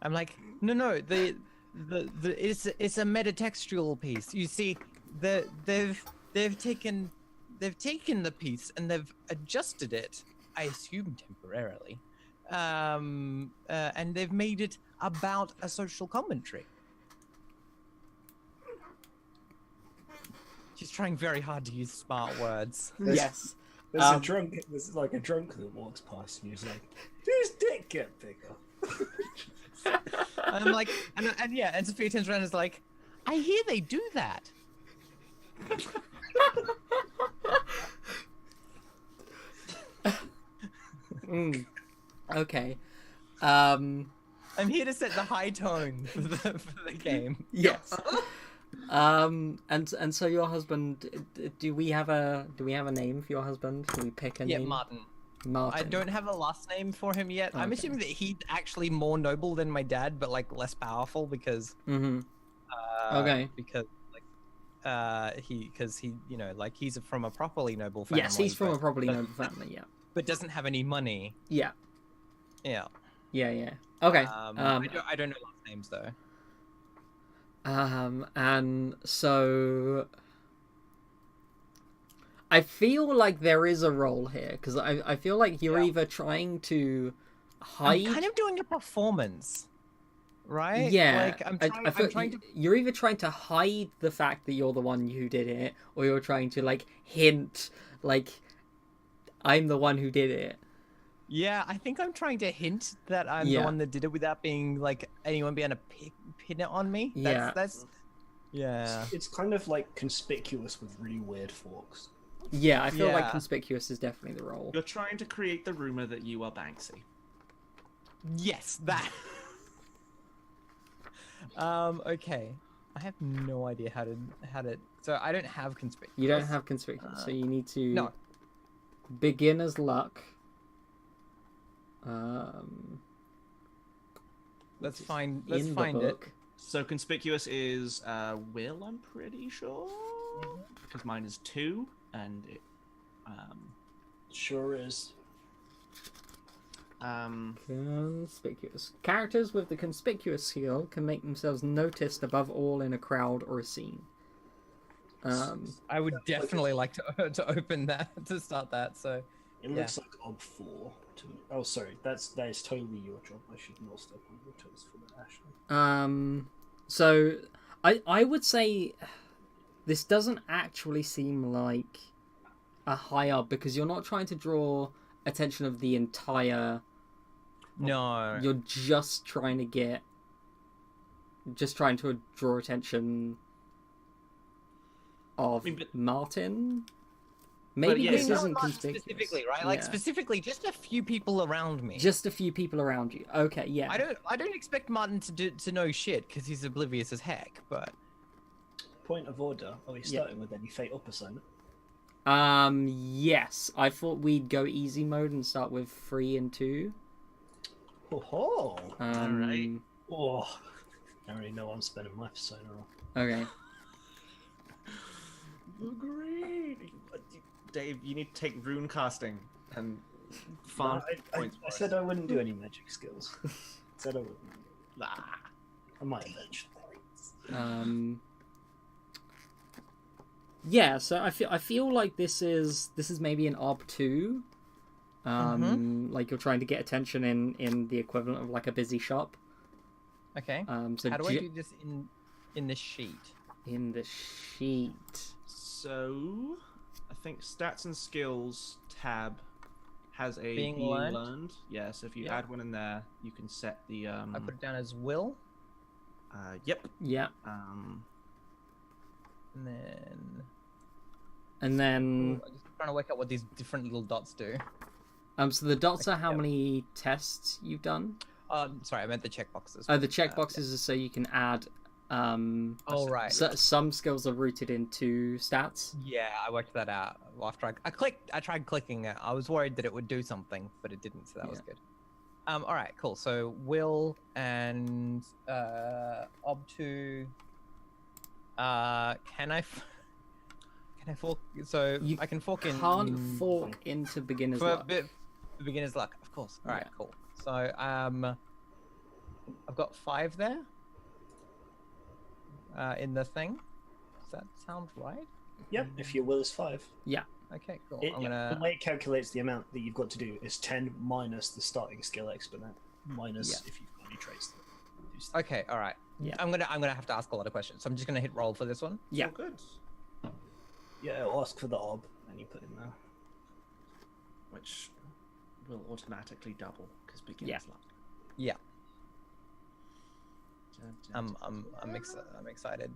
Speaker 2: I'm like, no, it's a metatextual piece. You see, they've taken the piece and they've adjusted it, I assume temporarily, and they've made it about a social commentary. She's trying very hard to use smart words.
Speaker 1: Yes.
Speaker 4: There's like a drunk that walks past and he's like, "Whose dick get bigger?"
Speaker 2: And I'm like, and Sophia turns around and is like, "I hear they do that."
Speaker 1: Okay.
Speaker 2: I'm here to set the high tone for the game.
Speaker 1: Yes. And so your husband, do we have a name for your husband? Can we pick a name?
Speaker 2: Yeah, Martin.
Speaker 1: Martin.
Speaker 2: I don't have a last name for him yet. Okay. I'm assuming that he's actually more noble than my dad, but like less powerful because
Speaker 1: okay.
Speaker 2: Because he you know, like he's from a properly noble family.
Speaker 1: Yes, he's from a properly noble family, yeah.
Speaker 2: But doesn't have any money.
Speaker 1: Yeah.
Speaker 2: Yeah.
Speaker 1: Yeah. Okay.
Speaker 2: I don't know last names though.
Speaker 1: And so I feel like there is a role here, because I feel like you're either trying to hide.
Speaker 2: I'm kind of doing a performance, right?
Speaker 1: Yeah.
Speaker 2: Like I'm trying to.
Speaker 1: You're either trying to hide the fact that you're the one who did it, or you're trying to like hint, like, I'm the one who did it.
Speaker 2: Yeah, I think I'm trying to hint that I'm the one that did it without being like anyone being able to pin it on me. That's
Speaker 4: It's kind of like conspicuous with really weird forks.
Speaker 1: Yeah, I feel like conspicuous is definitely the role.
Speaker 3: You're trying to create the rumor that you are Banksy.
Speaker 2: Yes, that. Okay. I have no idea how to. So I don't have conspicuous.
Speaker 1: You don't have conspicuous, so you need to beginner's luck.
Speaker 2: Let's find it.
Speaker 3: So conspicuous is Will, I'm pretty sure, because mine is 2, and it
Speaker 4: sure is.
Speaker 1: Conspicuous. Characters with the conspicuous skill can make themselves noticed above all in a crowd or a scene.
Speaker 2: I would definitely like to open that, to start that. So
Speaker 4: it looks like Ob 4 to me. Oh, sorry, that is totally your job. I should not step on your toes for that, Ashley.
Speaker 1: So I would say this doesn't actually seem like a high up because you're not trying to draw attention of the entire.
Speaker 2: No.
Speaker 1: You're just trying to draw attention of Martin. Maybe this isn't conspicuous.
Speaker 2: Specifically, right? Like specifically, just a few people around me.
Speaker 1: Just a few people around you. Okay, yeah.
Speaker 2: I don't expect Martin to know shit because he's oblivious as heck. But
Speaker 4: point of order: are we starting with any fate up assignment?
Speaker 1: Yes. I thought we'd go easy mode and start with 3 and 2.
Speaker 4: Oh,
Speaker 3: alright.
Speaker 4: Oh, I already know I'm spending my persona on.
Speaker 1: Okay.
Speaker 3: Great. Dave, you need to take rune casting and farm points.
Speaker 4: I said I wouldn't do any magic skills. I said I wouldn't. I might eventually.
Speaker 1: Yeah, so I feel like this is maybe an ob 2. Like you're trying to get attention in the equivalent of like a busy shop.
Speaker 2: Okay.
Speaker 1: So
Speaker 2: how do I do this in the sheet?
Speaker 1: In the sheet.
Speaker 3: So, I think stats and skills tab has a
Speaker 2: being learned.
Speaker 3: Yeah, so if you add one in there, you can set the.
Speaker 2: I put it down as will.
Speaker 3: Yep.
Speaker 1: Yeah.
Speaker 2: And then.
Speaker 1: Ooh,
Speaker 2: I'm just trying to work out what these different little dots do.
Speaker 1: So the dots are how many tests you've done.
Speaker 2: Sorry, I meant the checkboxes.
Speaker 1: Oh, the checkboxes are so you can add.
Speaker 2: Right.
Speaker 1: Some skills are rooted into stats.
Speaker 2: Yeah, I worked that out after I tried clicking it. I was worried that it would do something, but it didn't, so that was good. All right, cool. So will and ob2. Can I fork? So I can fork in.
Speaker 1: Can't fork into beginner's luck.
Speaker 2: Beginner's luck, of course. All right, cool. So I've got 5 there. In the thing. Does that sound right?
Speaker 4: Yep, if your will is 5.
Speaker 1: Yeah.
Speaker 2: Okay, cool.
Speaker 4: The way it calculates the amount that you've got to do is 10 minus the starting skill exponent, minus if you've got any traits.
Speaker 2: Okay, all right.
Speaker 1: Yeah.
Speaker 2: I'm gonna have to ask a lot of questions, so I'm just gonna hit roll for this one.
Speaker 1: Yeah.
Speaker 3: Oh, good.
Speaker 4: Yeah, it'll ask for the ob, and you put in there.
Speaker 3: Which will automatically double, because beginner's luck.
Speaker 2: Yeah. I'm excited.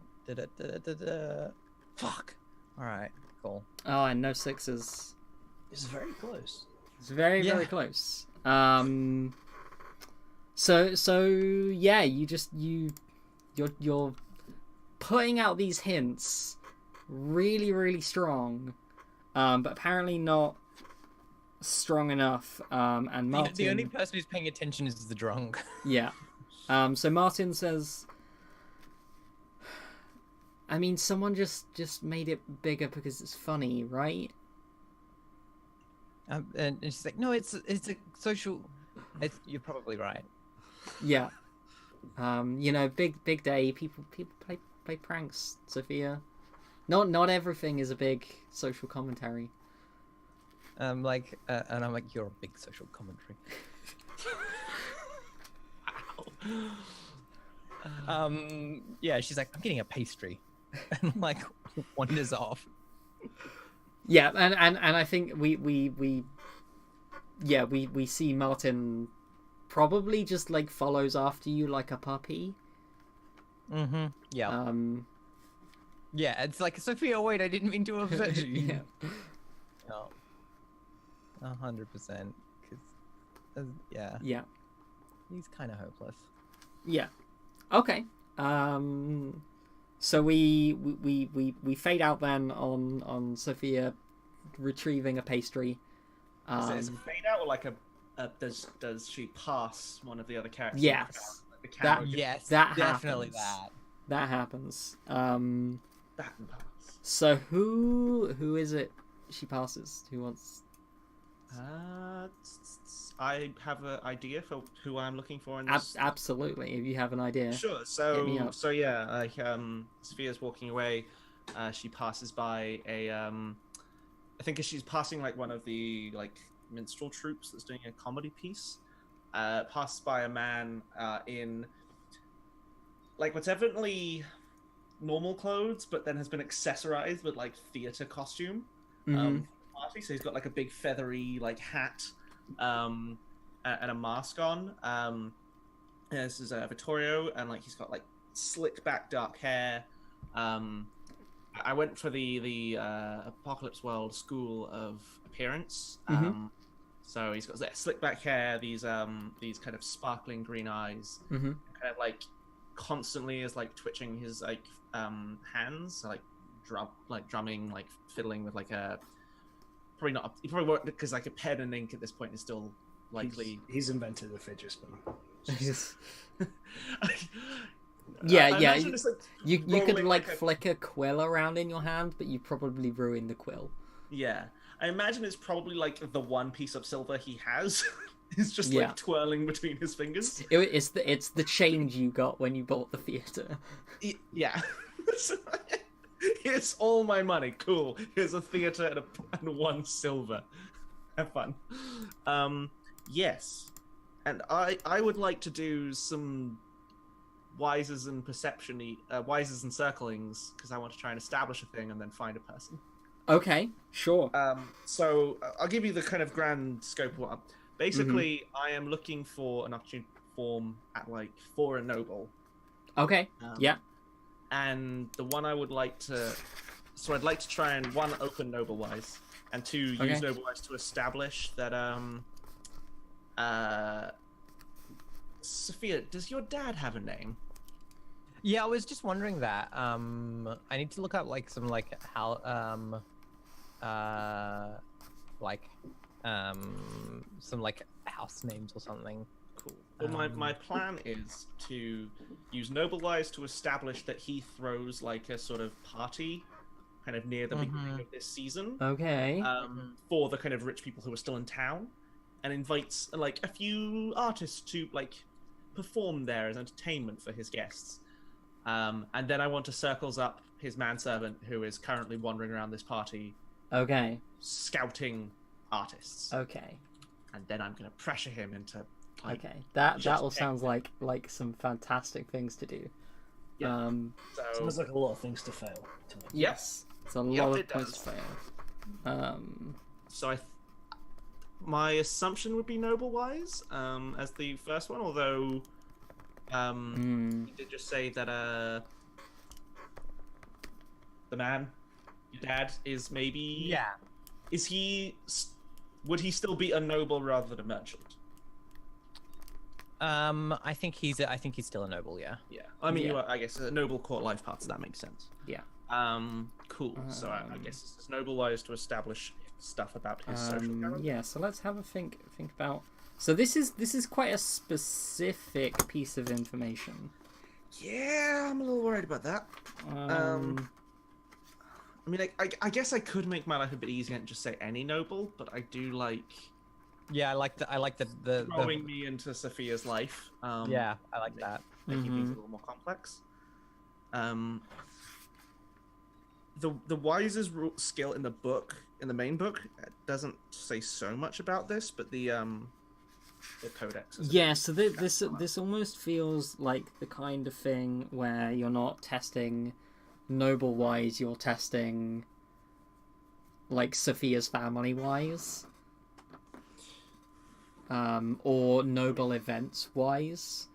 Speaker 2: Fuck. All right. Cool.
Speaker 1: Oh, and no 6s.
Speaker 4: It's very close.
Speaker 1: It's very close. So yeah, you're putting out these hints really strong, but apparently not strong enough. And Martin,
Speaker 2: the only person who's paying attention is the drunk.
Speaker 1: Yeah. So Martin says, I mean, someone just made it bigger because it's funny, right?
Speaker 2: And she's like, no, it's a social. You're probably right.
Speaker 1: Yeah. Big day. People play pranks, Sophia. Not everything is a big social commentary.
Speaker 2: And I'm like, you're a big social commentary. Yeah, she's like, I'm getting a pastry, and like wanders off.
Speaker 1: Yeah, and I think we see Martin probably just like follows after you like a puppy.
Speaker 2: Mm-hmm. Yeah. Yeah, it's like, Sophia, wait, I didn't mean to upset you.
Speaker 1: Yeah.
Speaker 2: No. 100%. Cause, yeah.
Speaker 1: Yeah.
Speaker 2: He's kind of hopeless.
Speaker 1: Yeah. Okay. So we fade out then on Sophia retrieving a pastry.
Speaker 3: Is it a fade out or like does she pass one of the other characters?
Speaker 1: Yes.
Speaker 3: That
Speaker 2: definitely
Speaker 1: happens. That happens.
Speaker 3: That can pass.
Speaker 1: So who is it she passes? Who wants?
Speaker 3: I have an idea for who I'm looking for in this.
Speaker 1: Absolutely, if you have an idea.
Speaker 3: Sure.
Speaker 1: So
Speaker 3: yeah, Sophia's walking away. She passes by I think as she's passing like one of the like minstrel troops that's doing a comedy piece. Passes by a man in like what's evidently normal clothes, but then has been accessorized with like theater costume.
Speaker 1: Mm-hmm.
Speaker 3: Party. So he's got like a big feathery like hat, and a mask on. This is Vittorio, and like he's got like slick back dark hair. I went for the Apocalypse World School of Appearance. So he's got that slick back hair, these kind of sparkling green eyes, kind of like constantly is like twitching his like hands, like drumming, like fiddling with like a he probably won't, because like a pen and ink at this point is still likely.
Speaker 4: He's invented a fidget spinner.
Speaker 1: Yeah.
Speaker 3: Like
Speaker 1: You could like flick a quill around in your hand, but you probably ruin the quill.
Speaker 3: Yeah, I imagine it's probably like the one piece of silver he has. It's just like twirling between his fingers.
Speaker 1: It's the change you got when you bought the theater.
Speaker 3: Yeah. Here's all my money. Cool. Here's a theater and one silver. Have fun. Yes. And I would like to do some wises and wises and circlings, because I want to try and establish a thing and then find a person.
Speaker 1: Okay, sure.
Speaker 3: So I'll give you the kind of grand scope of what basically I am looking for an opportunity to perform at like for a noble.
Speaker 1: Okay. Yeah.
Speaker 3: And the one I would like to, so I'd like to try and one, open noble wise, and two, use noble wise to establish that Sophia, does your dad have a name?
Speaker 2: Yeah, I was just wondering that. I need to look up like some like how some like house names or something.
Speaker 3: Cool. Well, my plan is to use noble wise to establish that he throws like a sort of party kind of near the beginning of this season.
Speaker 1: Okay.
Speaker 3: For the kind of rich people who are still in town, and invites like a few artists to like perform there as entertainment for his guests. And then I want to circles up his manservant who is currently wandering around this party.
Speaker 1: Okay.
Speaker 3: Scouting artists.
Speaker 1: Okay.
Speaker 3: And then I'm going to pressure him into. Like,
Speaker 1: okay. That all sounds like some fantastic things to do.
Speaker 3: Yeah.
Speaker 4: Sounds like a lot of things to fail.
Speaker 1: Yes. It's a lot of things to fail.
Speaker 3: So my assumption would be noble wise as the first one, although you did just say that the man, your dad, is maybe would he still be a noble rather than a merchant?
Speaker 2: I think he's still a noble. Yeah.
Speaker 3: I mean, you are, I guess, a noble court life path, so that makes sense.
Speaker 1: Yeah.
Speaker 3: Cool. So I guess it's noble wise to establish stuff about his social character.
Speaker 1: Yeah, so let's have a think about. So this is quite a specific piece of information.
Speaker 3: Yeah, I'm a little worried about that. I mean, I guess I could make my life a bit easier and just say any noble, but I do like.
Speaker 2: Yeah, I like the
Speaker 3: throwing me into Sophia's life.
Speaker 2: Yeah, I like that.
Speaker 3: Making things a little more complex. The wisest skill in the main book, doesn't say so much about this, but the codex.
Speaker 1: Yeah, so this almost feels like the kind of thing where you're not testing noble wise, you're testing like Sophia's family wise, or noble events wise.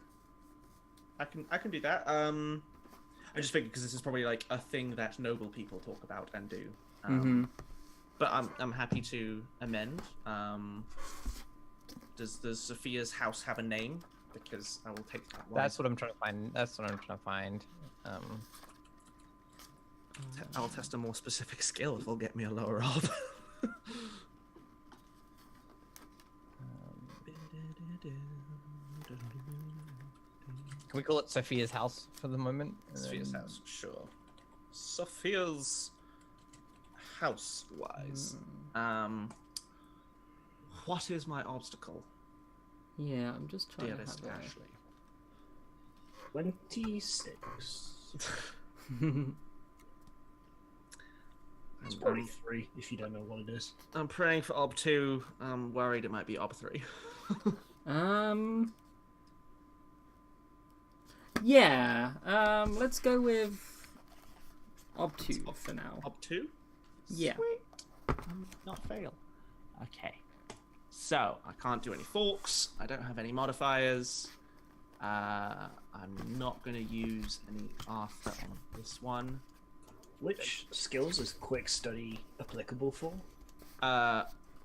Speaker 3: I can do that. I just figured because this is probably like a thing that noble people talk about and do. But I'm happy to amend. Does Sophia's house have a name? Because I will take that one.
Speaker 2: That's what I'm trying to find.
Speaker 3: I'll test a more specific skill if it'll get me a lower roll.
Speaker 2: Can we call it Sophia's house for the moment?
Speaker 3: Sophia's house, sure. Sophia's house-wise. What is my obstacle?
Speaker 1: Yeah, I'm just trying
Speaker 3: Dearest
Speaker 1: to have
Speaker 3: Ashley.
Speaker 4: 26. It's probably 3 if you don't know what it is.
Speaker 3: I'm praying for Ob 2. I'm worried it might be Ob 3.
Speaker 1: Yeah. Let's go with obtuse for now.
Speaker 3: Obtuse?
Speaker 1: Yeah.
Speaker 3: Sweet. Not fail. Okay. So, I can't do any forks. I don't have any modifiers. I'm not going to use any Arthur on this one.
Speaker 4: Which skills is quick study applicable for?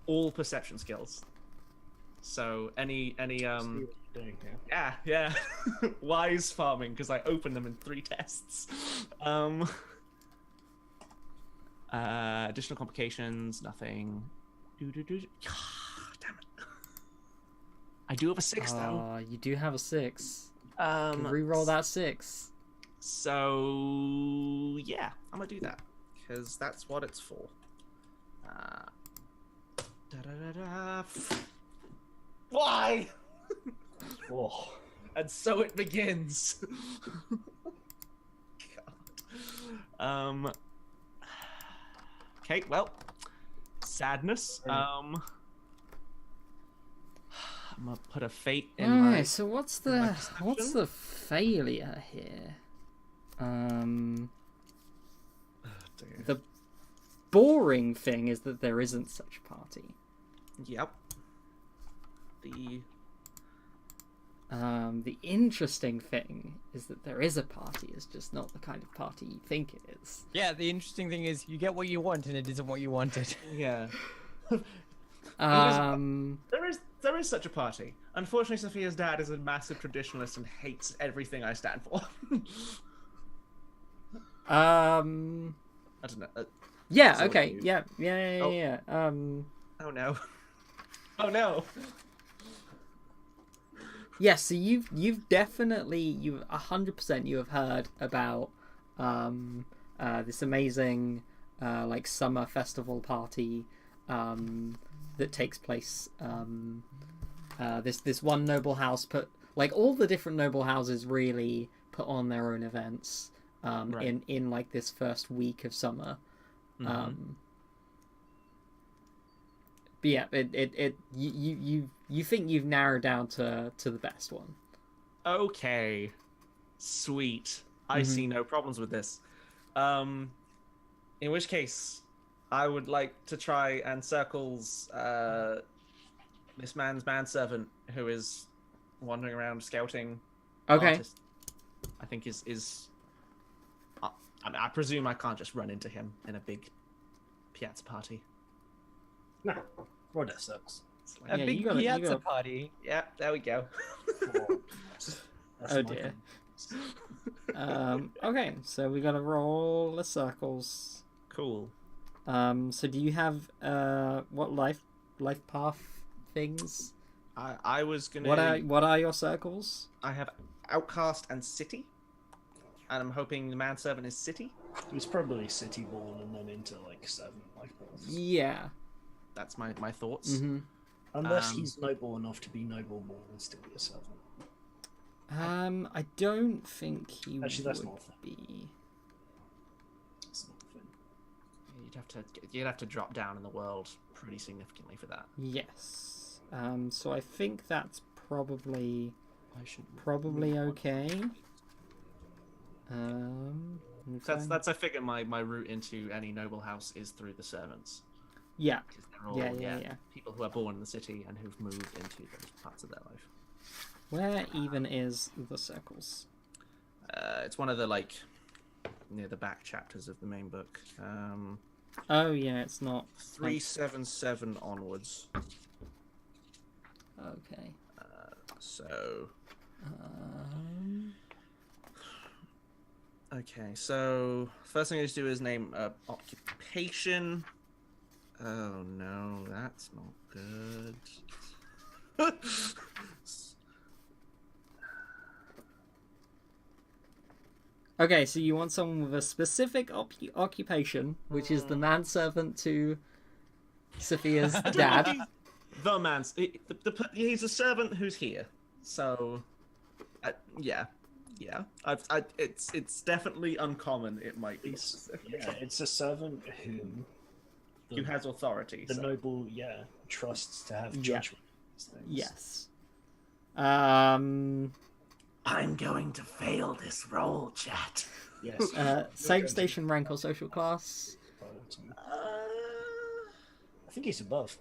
Speaker 3: All perception skills. So any
Speaker 4: See what you're doing here.
Speaker 3: yeah. Wise farming, because I opened them in 3 tests. Additional complications, nothing. Damn it. I do have a 6 though.
Speaker 1: You do have a 6. Reroll that 6.
Speaker 3: So yeah, I'm gonna do that because that's what it's for. Why?
Speaker 4: Oh.
Speaker 3: And so it begins. God. Okay, well, sadness. I'm gonna put a fate in my.
Speaker 1: So what's the failure here? The boring thing is that there isn't such a party.
Speaker 3: Yep.
Speaker 1: The interesting thing is that there is a party. It's just not the kind of party you think it is.
Speaker 2: Yeah, the interesting thing is you get what you want and it isn't what you wanted.
Speaker 3: Yeah. There is such a party. Unfortunately, Sophia's dad is a massive traditionalist and hates everything I stand for. I don't know.
Speaker 1: Yeah. Okay. Yeah.
Speaker 3: Oh no. Oh no.
Speaker 1: Yeah. So you've 100% you have heard about this amazing like summer festival party that takes place. This one noble house put, like, all the different noble houses really put on their own events
Speaker 3: Right.
Speaker 1: in like this first week of summer.
Speaker 3: Mhm.
Speaker 1: But yeah, you think you've narrowed down to the best one.
Speaker 3: Okay. Sweet. I see no problems with this. In which case, I would like to try and circles this man's manservant who is wandering around scouting.
Speaker 1: Okay.
Speaker 3: Artist, I think is. I presume I can't just run into him in a big Piazza party.
Speaker 4: No. Well, that sucks.
Speaker 3: It's like,
Speaker 2: A
Speaker 1: Yeah,
Speaker 2: big
Speaker 1: you gotta- you
Speaker 2: piazza
Speaker 1: gotta-
Speaker 2: party.
Speaker 3: yeah, there we go.
Speaker 4: That's
Speaker 1: Oh
Speaker 4: my
Speaker 1: dear.
Speaker 4: thing.
Speaker 1: Okay, so we gotta roll the circles.
Speaker 3: Cool.
Speaker 1: So do you have what life path things?
Speaker 3: I was gonna.
Speaker 1: What are your circles?
Speaker 3: I have outcast and city, and I'm hoping the manservant is city.
Speaker 4: He's probably city born and then into like 7 life paths.
Speaker 1: Yeah.
Speaker 3: That's my thoughts.
Speaker 1: Mm-hmm.
Speaker 4: Unless he's noble enough to be noble born and still be a servant.
Speaker 1: I don't think he
Speaker 4: Actually, that's
Speaker 1: would
Speaker 4: not fair.
Speaker 1: be.
Speaker 4: That's not the thing.
Speaker 3: You'd have to drop down in the world pretty significantly for that.
Speaker 1: Yes. So I think that's probably
Speaker 3: I should.
Speaker 1: okay.
Speaker 3: That's I figure my route into any noble house is through the servants.
Speaker 1: Yeah.
Speaker 3: 'Cause they're all,
Speaker 1: Yeah.
Speaker 3: people who are born in the city and who've moved into those parts of their life.
Speaker 1: Where even is the circles?
Speaker 3: It's one of the near the back chapters of the main book.
Speaker 1: Oh yeah, it's not
Speaker 3: 377 onwards.
Speaker 1: okay.
Speaker 3: So
Speaker 1: Um,
Speaker 3: okay, so first thing I just do is name occupation. Oh no, that's not good.
Speaker 1: okay, so you want someone with a specific occupation, which is the manservant to Sophia's dad.
Speaker 3: The man's he's a servant who's here. So, yeah. It's definitely uncommon. It might be.
Speaker 4: It's a servant
Speaker 3: Who has authority.
Speaker 4: the
Speaker 3: so.
Speaker 4: noble, trusts to have
Speaker 1: Yeah.
Speaker 4: judgment. on these things.
Speaker 1: Yes.
Speaker 3: I'm going to fail this roll, chat.
Speaker 4: Yes.
Speaker 1: Same station, rank, or social class?
Speaker 4: I think he's above.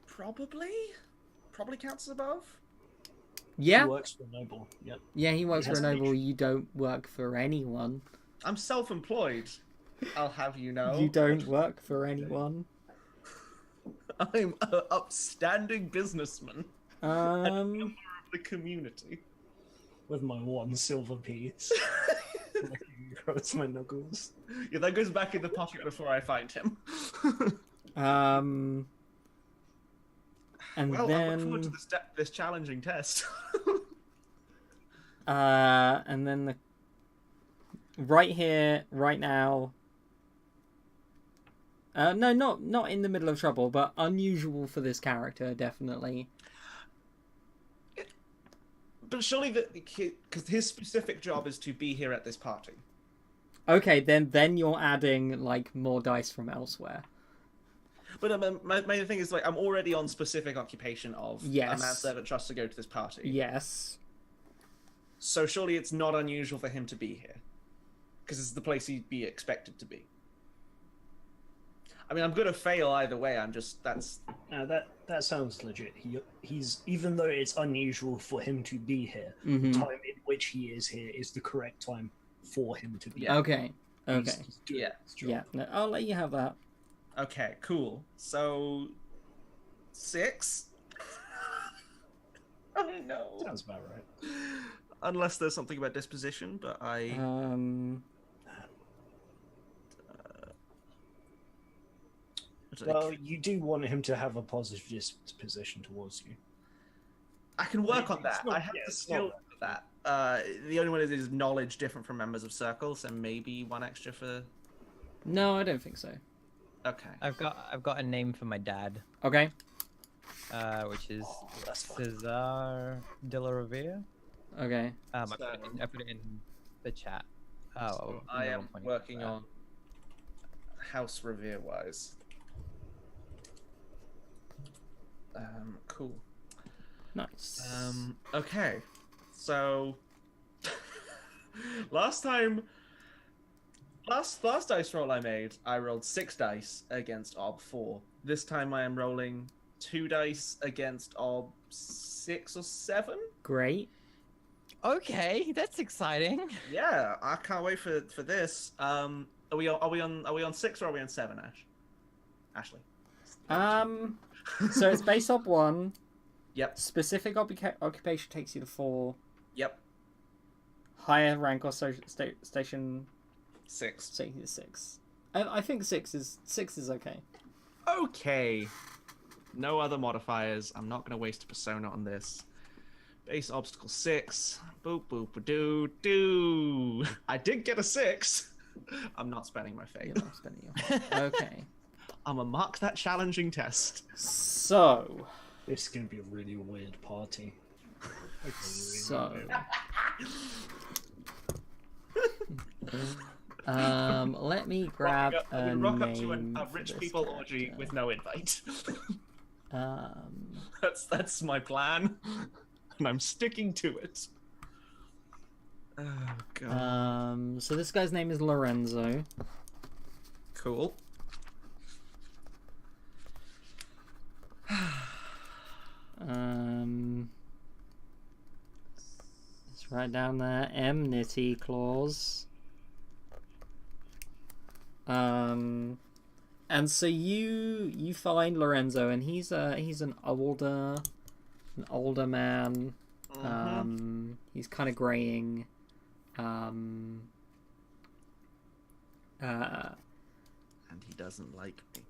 Speaker 3: Probably counts as above.
Speaker 1: Yeah.
Speaker 4: He works for a noble. Yep.
Speaker 1: Yeah, he works
Speaker 4: He
Speaker 1: for a
Speaker 4: has to
Speaker 1: noble.
Speaker 4: be-
Speaker 1: You don't work for anyone.
Speaker 3: I'm self-employed. I'll have you know.
Speaker 1: You don't work for anyone.
Speaker 3: I'm an upstanding businessman. And a member of the community.
Speaker 4: With my 1 silver piece. Across my knuckles.
Speaker 3: Yeah, that goes back in the pocket before I find him.
Speaker 1: And
Speaker 3: well,
Speaker 1: then
Speaker 3: I look forward to this challenging test.
Speaker 1: and then the right here, right now. No, not in the middle of trouble, but unusual for this character, definitely.
Speaker 3: But surely because his specific job is to be here at this party.
Speaker 1: Okay, then you're adding like more dice from elsewhere.
Speaker 3: But my thing is, like, I'm already on specific occupation of
Speaker 1: Yes.
Speaker 3: a manservant trusts to go to this party.
Speaker 1: Yes.
Speaker 3: So surely it's not unusual for him to be here, because it's the place he'd be expected to be. I mean, I'm gonna fail either way. That's.
Speaker 4: That sounds legit. He's even though it's unusual for him to be here,
Speaker 1: Mhm.
Speaker 4: the time in which he is here is the correct time for him to be.
Speaker 3: Yeah.
Speaker 4: Here.
Speaker 1: Okay. Okay.
Speaker 4: He's doing
Speaker 3: Yeah.
Speaker 4: his job.
Speaker 1: Yeah. No, I'll let you have that.
Speaker 3: Okay, cool. So 6. Oh no.
Speaker 4: Sounds about right.
Speaker 3: Unless there's something about disposition, but I.
Speaker 4: Well, you do want him to have a positive disposition towards you.
Speaker 3: I can work on that.
Speaker 4: It's not-
Speaker 3: I have
Speaker 4: yeah,
Speaker 3: the
Speaker 4: it's
Speaker 3: skill
Speaker 4: not
Speaker 3: for that. The only one is knowledge different from members of circles, and maybe 1 extra for.
Speaker 1: No, I don't think so.
Speaker 3: Okay.
Speaker 2: I've got a name for my dad,
Speaker 1: Okay.
Speaker 2: which is
Speaker 4: That's fine.
Speaker 2: Cesar de la Rivera.
Speaker 1: Okay.
Speaker 2: I put it in the chat. Oh,
Speaker 3: I am
Speaker 2: 120
Speaker 3: working
Speaker 2: for that.
Speaker 3: on house revere wise. Cool.
Speaker 1: Nice.
Speaker 3: Okay. So last dice roll I made, I rolled 6 dice against Ob 4. This time I am rolling 2 dice against Ob 6 or 7.
Speaker 1: Great.
Speaker 2: Okay, that's exciting.
Speaker 3: Yeah, I can't wait for this. Are we on 6 or are we on 7, Ash? Ashley.
Speaker 1: So it's based on 1.
Speaker 3: Yep.
Speaker 1: Specific occupation takes you to 4.
Speaker 3: Yep.
Speaker 1: Higher rank or station
Speaker 3: 6.
Speaker 1: takes you to 6. I think 6 is okay.
Speaker 3: Okay. No other modifiers. I'm not going to waste a persona on this. Base obstacle 6. Boop boop doo doo. I did get a 6. I'm not spending my fate.
Speaker 1: You're not spending your Okay.
Speaker 3: I'm gonna mark that challenging test.
Speaker 1: So.
Speaker 4: This is going to be a really weird party.
Speaker 1: So. Let me grab a
Speaker 3: rock up to
Speaker 1: name
Speaker 3: a
Speaker 1: for
Speaker 3: rich
Speaker 1: this
Speaker 3: people orgy
Speaker 1: character.
Speaker 3: with no invite.
Speaker 1: Um.
Speaker 3: That's my plan, and I'm sticking to it. Oh god.
Speaker 1: So this guy's name is Lorenzo.
Speaker 3: Cool.
Speaker 1: Let's write down the enmity clause. And so you find Lorenzo, and he's an older man. He's kind of graying.
Speaker 3: And he doesn't like me.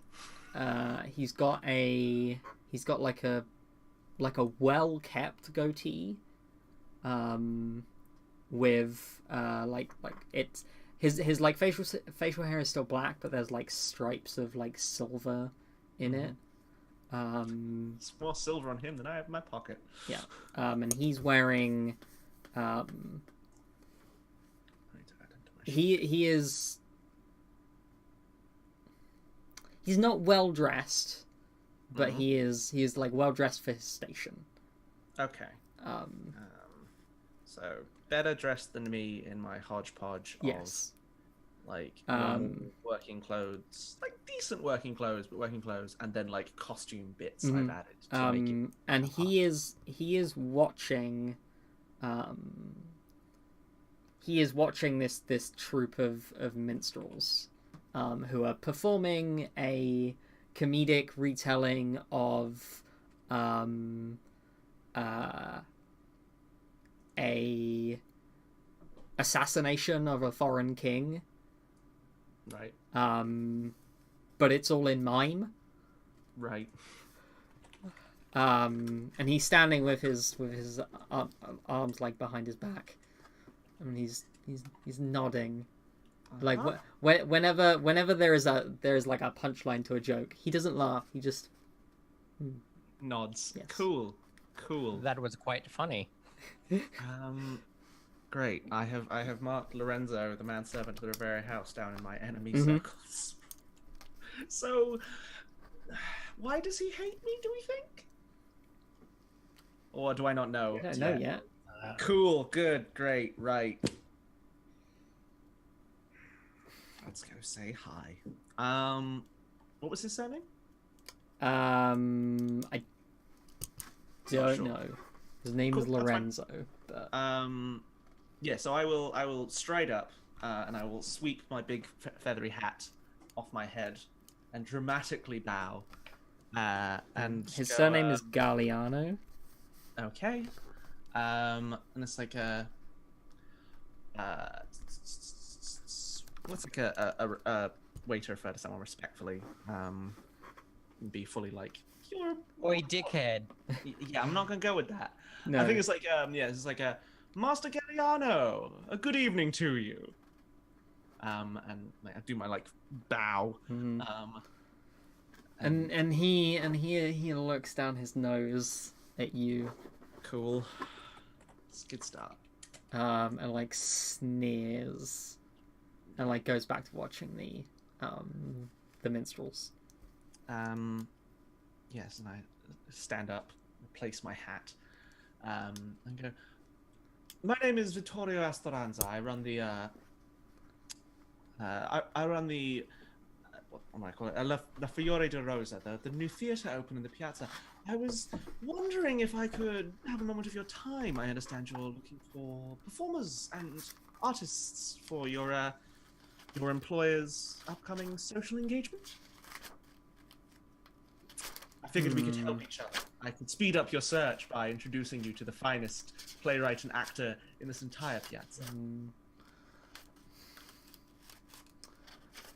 Speaker 1: He's got like a well kept goatee. With like it's his like facial hair is still black, but there's like stripes of like silver in it.
Speaker 3: It's more silver on him than I have in my pocket.
Speaker 1: Yeah. And he's wearing he's not well dressed, but he is
Speaker 3: Mm-hmm.
Speaker 1: like well dressed for his station.
Speaker 3: Okay. So better dressed than me in my hodgepodge
Speaker 1: Yes.
Speaker 3: of like normal working clothes, like decent working clothes, but working clothes, and then like costume bits I've added to make it.
Speaker 1: And he is watching. He is watching this troupe of minstrels, who are performing a comedic retelling of a assassination of a foreign king.
Speaker 3: Right.
Speaker 1: But it's all in mime.
Speaker 3: Right.
Speaker 1: And he's standing with his arms like behind his back, and he's nodding. Like whenever there is like a punchline to a joke, he doesn't laugh. He just
Speaker 3: nods.
Speaker 1: Yes.
Speaker 3: Cool.
Speaker 2: That was quite funny.
Speaker 3: Great. I have marked Lorenzo, the manservant to the Rivera house, down in my enemy circles. So, why does he hate me? Do we think? Or do I not know?
Speaker 1: I don't know yet.
Speaker 3: Cool. Good. Great. Right. Let's go say hi. What was his surname?
Speaker 1: I don't
Speaker 3: sure.
Speaker 1: know. His name is Lorenzo. But...
Speaker 3: Yeah. So I will stride up, and I will sweep my big feathery hat off my head, and dramatically bow. And
Speaker 1: his
Speaker 3: go,
Speaker 1: surname is Galliano.
Speaker 3: Okay. And it's like a what's like a waiter refer to someone respectfully, be fully like, you're
Speaker 2: Oi, dickhead.
Speaker 3: yeah, I'm not gonna go with that.
Speaker 1: No.
Speaker 3: I think it's like it's like a Master Galliano, a good evening to you. And like, I do my like bow.
Speaker 1: And he looks down his nose at you.
Speaker 3: Cool. It's a good start.
Speaker 1: And like sneers, and like goes back to watching the minstrels.
Speaker 3: Yes, and I stand up, replace my hat, and go. My name is Vittorio Astoranza. I run the I run the what am I call it? La Fiore di Rosa, the new theatre open in the Piazza. I was wondering if I could have a moment of your time. I understand you're looking for performers and artists for your employer's upcoming social engagement. I figured we could help each other. I could speed up your search by introducing you to the finest playwright and actor in this entire Piazza.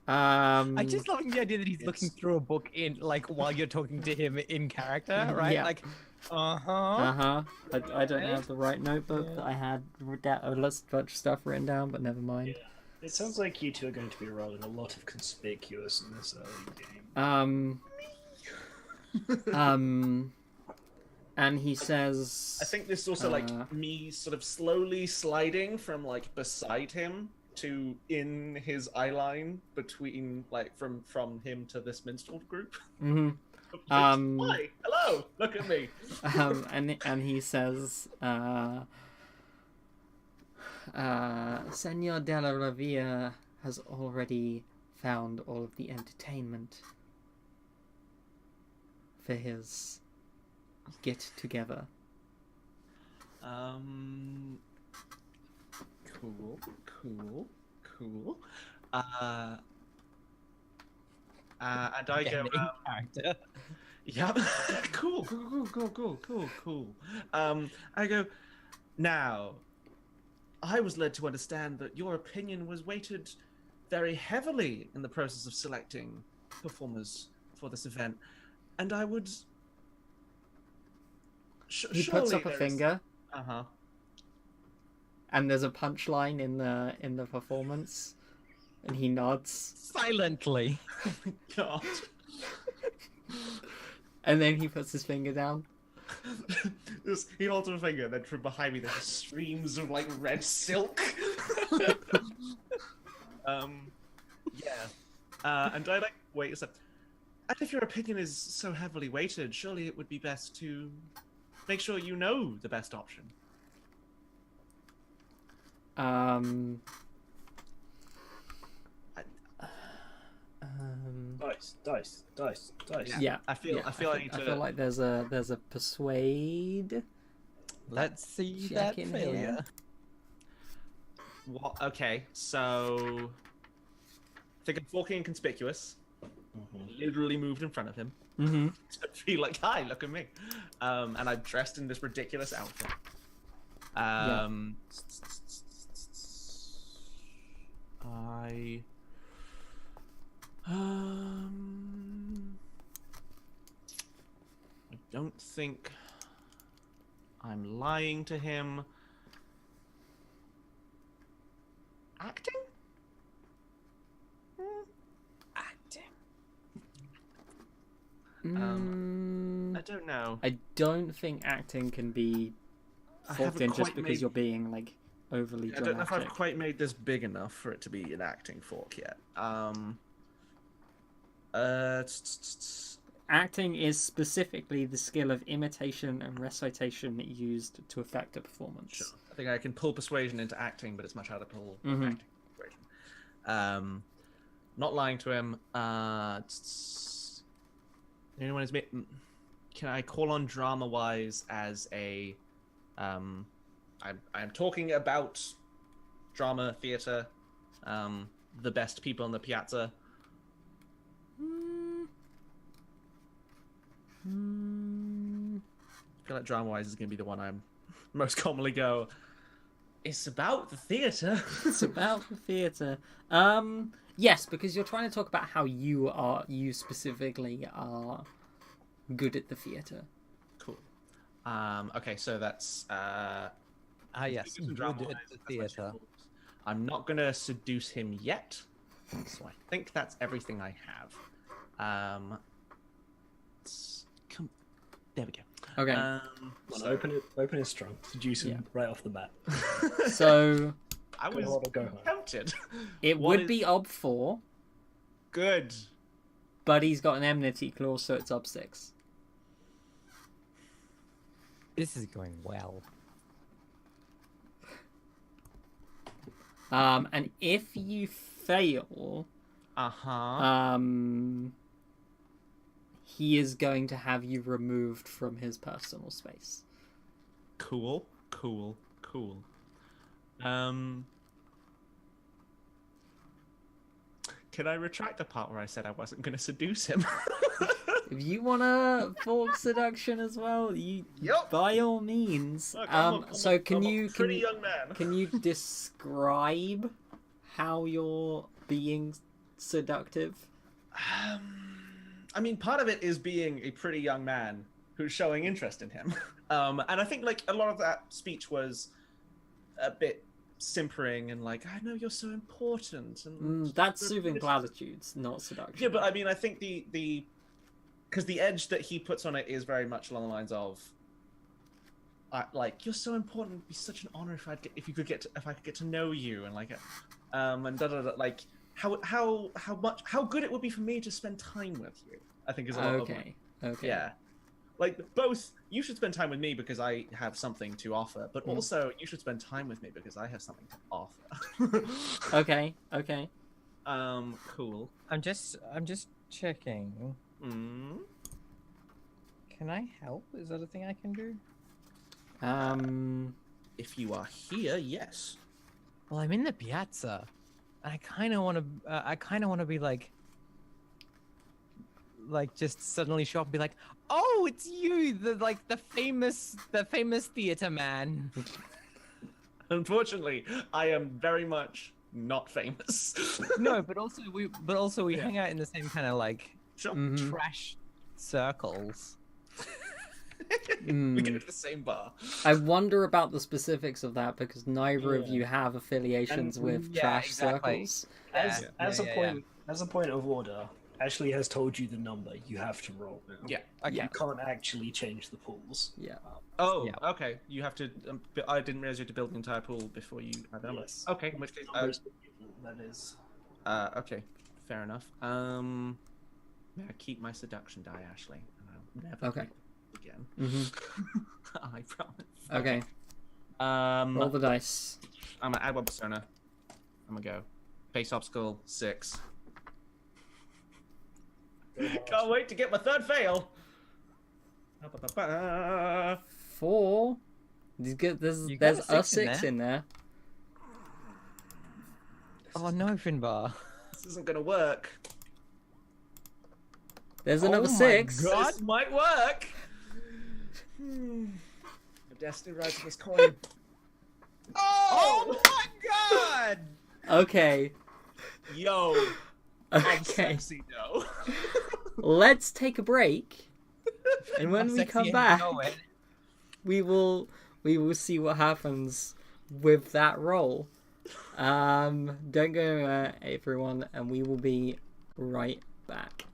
Speaker 2: I just love the idea that he's looking through a book in like while you're talking to him in character, right?
Speaker 1: Yeah.
Speaker 2: Like,
Speaker 1: I don't have the right notebook that I had a bunch of stuff written down, but never mind.
Speaker 4: Yeah. It sounds like you two are going to be rolling a lot of conspicuous in this early game.
Speaker 1: And he says,
Speaker 3: I think this is also like me sort of slowly sliding from like beside him to in his eye line between like from him to this minstrel group. Hi, hello, look at me.
Speaker 1: And he says, Senor della Ravia has already found all of the entertainment for his get together.
Speaker 3: Cool. And I go.
Speaker 2: Character.
Speaker 3: Yeah. Cool. I go. Now, I was led to understand that your opinion was weighted very heavily in the process of selecting performers for this event, and I would.
Speaker 1: He puts up a finger. And there's a punchline in the performance, and he nods
Speaker 2: silently.
Speaker 3: Oh my god!
Speaker 1: And then he puts his finger down.
Speaker 3: He holds up a finger, and then from behind me there's streams of like red silk. And I like wait a sec. And if your opinion is so heavily weighted, surely it would be best to make sure you know the best option.
Speaker 4: Dice.
Speaker 1: Yeah.
Speaker 3: I feel I need to.
Speaker 1: I feel like there's a persuade.
Speaker 2: Let's see
Speaker 1: Check
Speaker 2: that
Speaker 1: in
Speaker 2: failure.
Speaker 1: here.
Speaker 3: What? Okay, so think I'm walking inconspicuous. Literally moved in front of him. To feel like, hi, look at me. And I'm dressed in this ridiculous outfit. I don't think I'm lying to him. Acting?
Speaker 2: Acting.
Speaker 3: I don't know.
Speaker 1: I don't think acting can be forked in just because you're being like overly dramatic.
Speaker 3: I don't know if I've quite made this big enough for it to be an acting fork yet.
Speaker 1: Acting is specifically the skill of imitation and recitation used to affect a performance.
Speaker 3: Sure. I think I can pull persuasion into acting, but it's much harder to pull acting persuasion. Not lying to him. Anyone is can I call on drama-wise as a? I'm talking about drama theater. The best people on the Piazza. I feel like drama-wise is going to be the one I'm most commonly go. It's about the theater.
Speaker 1: It's about the theater. Yes, because you're trying to talk about how you specifically are good at the theater.
Speaker 3: Cool. Okay, so that's
Speaker 2: yes, good at the theater.
Speaker 3: I'm not gonna seduce him yet, so I think that's everything I have. There we go.
Speaker 1: Okay.
Speaker 4: Open it strong. Seduce him right off the bat.
Speaker 1: So
Speaker 3: I was tempted.
Speaker 1: It would be ob 4.
Speaker 3: Good.
Speaker 1: But he's got an enmity clause, so it's ob 6.
Speaker 2: This is going well.
Speaker 1: And if you fail, he is going to have you removed from his personal space.
Speaker 3: Cool. Can I retract the part where I said I wasn't going to seduce him?
Speaker 1: If you want to fork seduction as well, by all means.
Speaker 3: Look,
Speaker 1: can you
Speaker 3: young man.
Speaker 1: Can you describe how you're being seductive?
Speaker 3: I mean, part of it is being a pretty young man who's showing interest in him. And I think like a lot of that speech was a bit simpering and like, I know you're so important. And
Speaker 1: that's soothing platitudes, not seduction.
Speaker 3: Yeah, but I mean, I think because the edge that he puts on it is very much along the lines of, like, you're so important. It'd be such an honor if I could get to know you, and like, and like how good it would be for me to spend time with you. I think is a lot of
Speaker 1: okay.
Speaker 3: Yeah, like both. You should spend time with me because I have something to offer, but also you should spend time with me because I have something to offer.
Speaker 1: Okay.
Speaker 3: Cool.
Speaker 2: I'm just checking. Can I help? Is that a thing I can do?
Speaker 3: If you are here, yes.
Speaker 2: Well, I'm in the Piazza. I kind of want to be like just suddenly show up and be like, "Oh, it's you, the famous theater man."
Speaker 3: Unfortunately, I am very much not famous.
Speaker 2: No, but also we hang out in the same kind of like trash circles.
Speaker 3: We go to the same bar.
Speaker 1: I wonder about the specifics of that because neither of you have affiliations with trash circles.
Speaker 4: As a point of order, Ashley has told you the number you have to roll.
Speaker 3: Yeah.
Speaker 2: Okay.
Speaker 4: You can't actually change the pools.
Speaker 1: Yeah.
Speaker 3: Okay. You have to. I didn't realize you had to build the entire pool before you had them.
Speaker 4: Yes.
Speaker 3: Okay. In which case,
Speaker 4: that is.
Speaker 3: Okay. Fair enough. May I keep my seduction die, Ashley? And I'll never do it again. I promise.
Speaker 1: Okay. Roll the dice.
Speaker 3: I'm gonna add one persona. I'm gonna go. Base obstacle 6. Can't wait to get my third fail.
Speaker 1: 4. There's a 6 in there.
Speaker 2: Oh no, Finbar.
Speaker 3: This isn't gonna work.
Speaker 1: There's another
Speaker 2: my
Speaker 1: 6.
Speaker 2: God.
Speaker 3: This might work. My destiny rides on this coin.
Speaker 2: Oh my God!
Speaker 3: Oh!
Speaker 1: Okay.
Speaker 3: Yo. I'm
Speaker 1: Okay.
Speaker 3: sexy, no.
Speaker 1: Let's take a break. And when we come back,
Speaker 2: Going.
Speaker 1: we will see what happens with that roll. Don't go everyone, and we will be right back.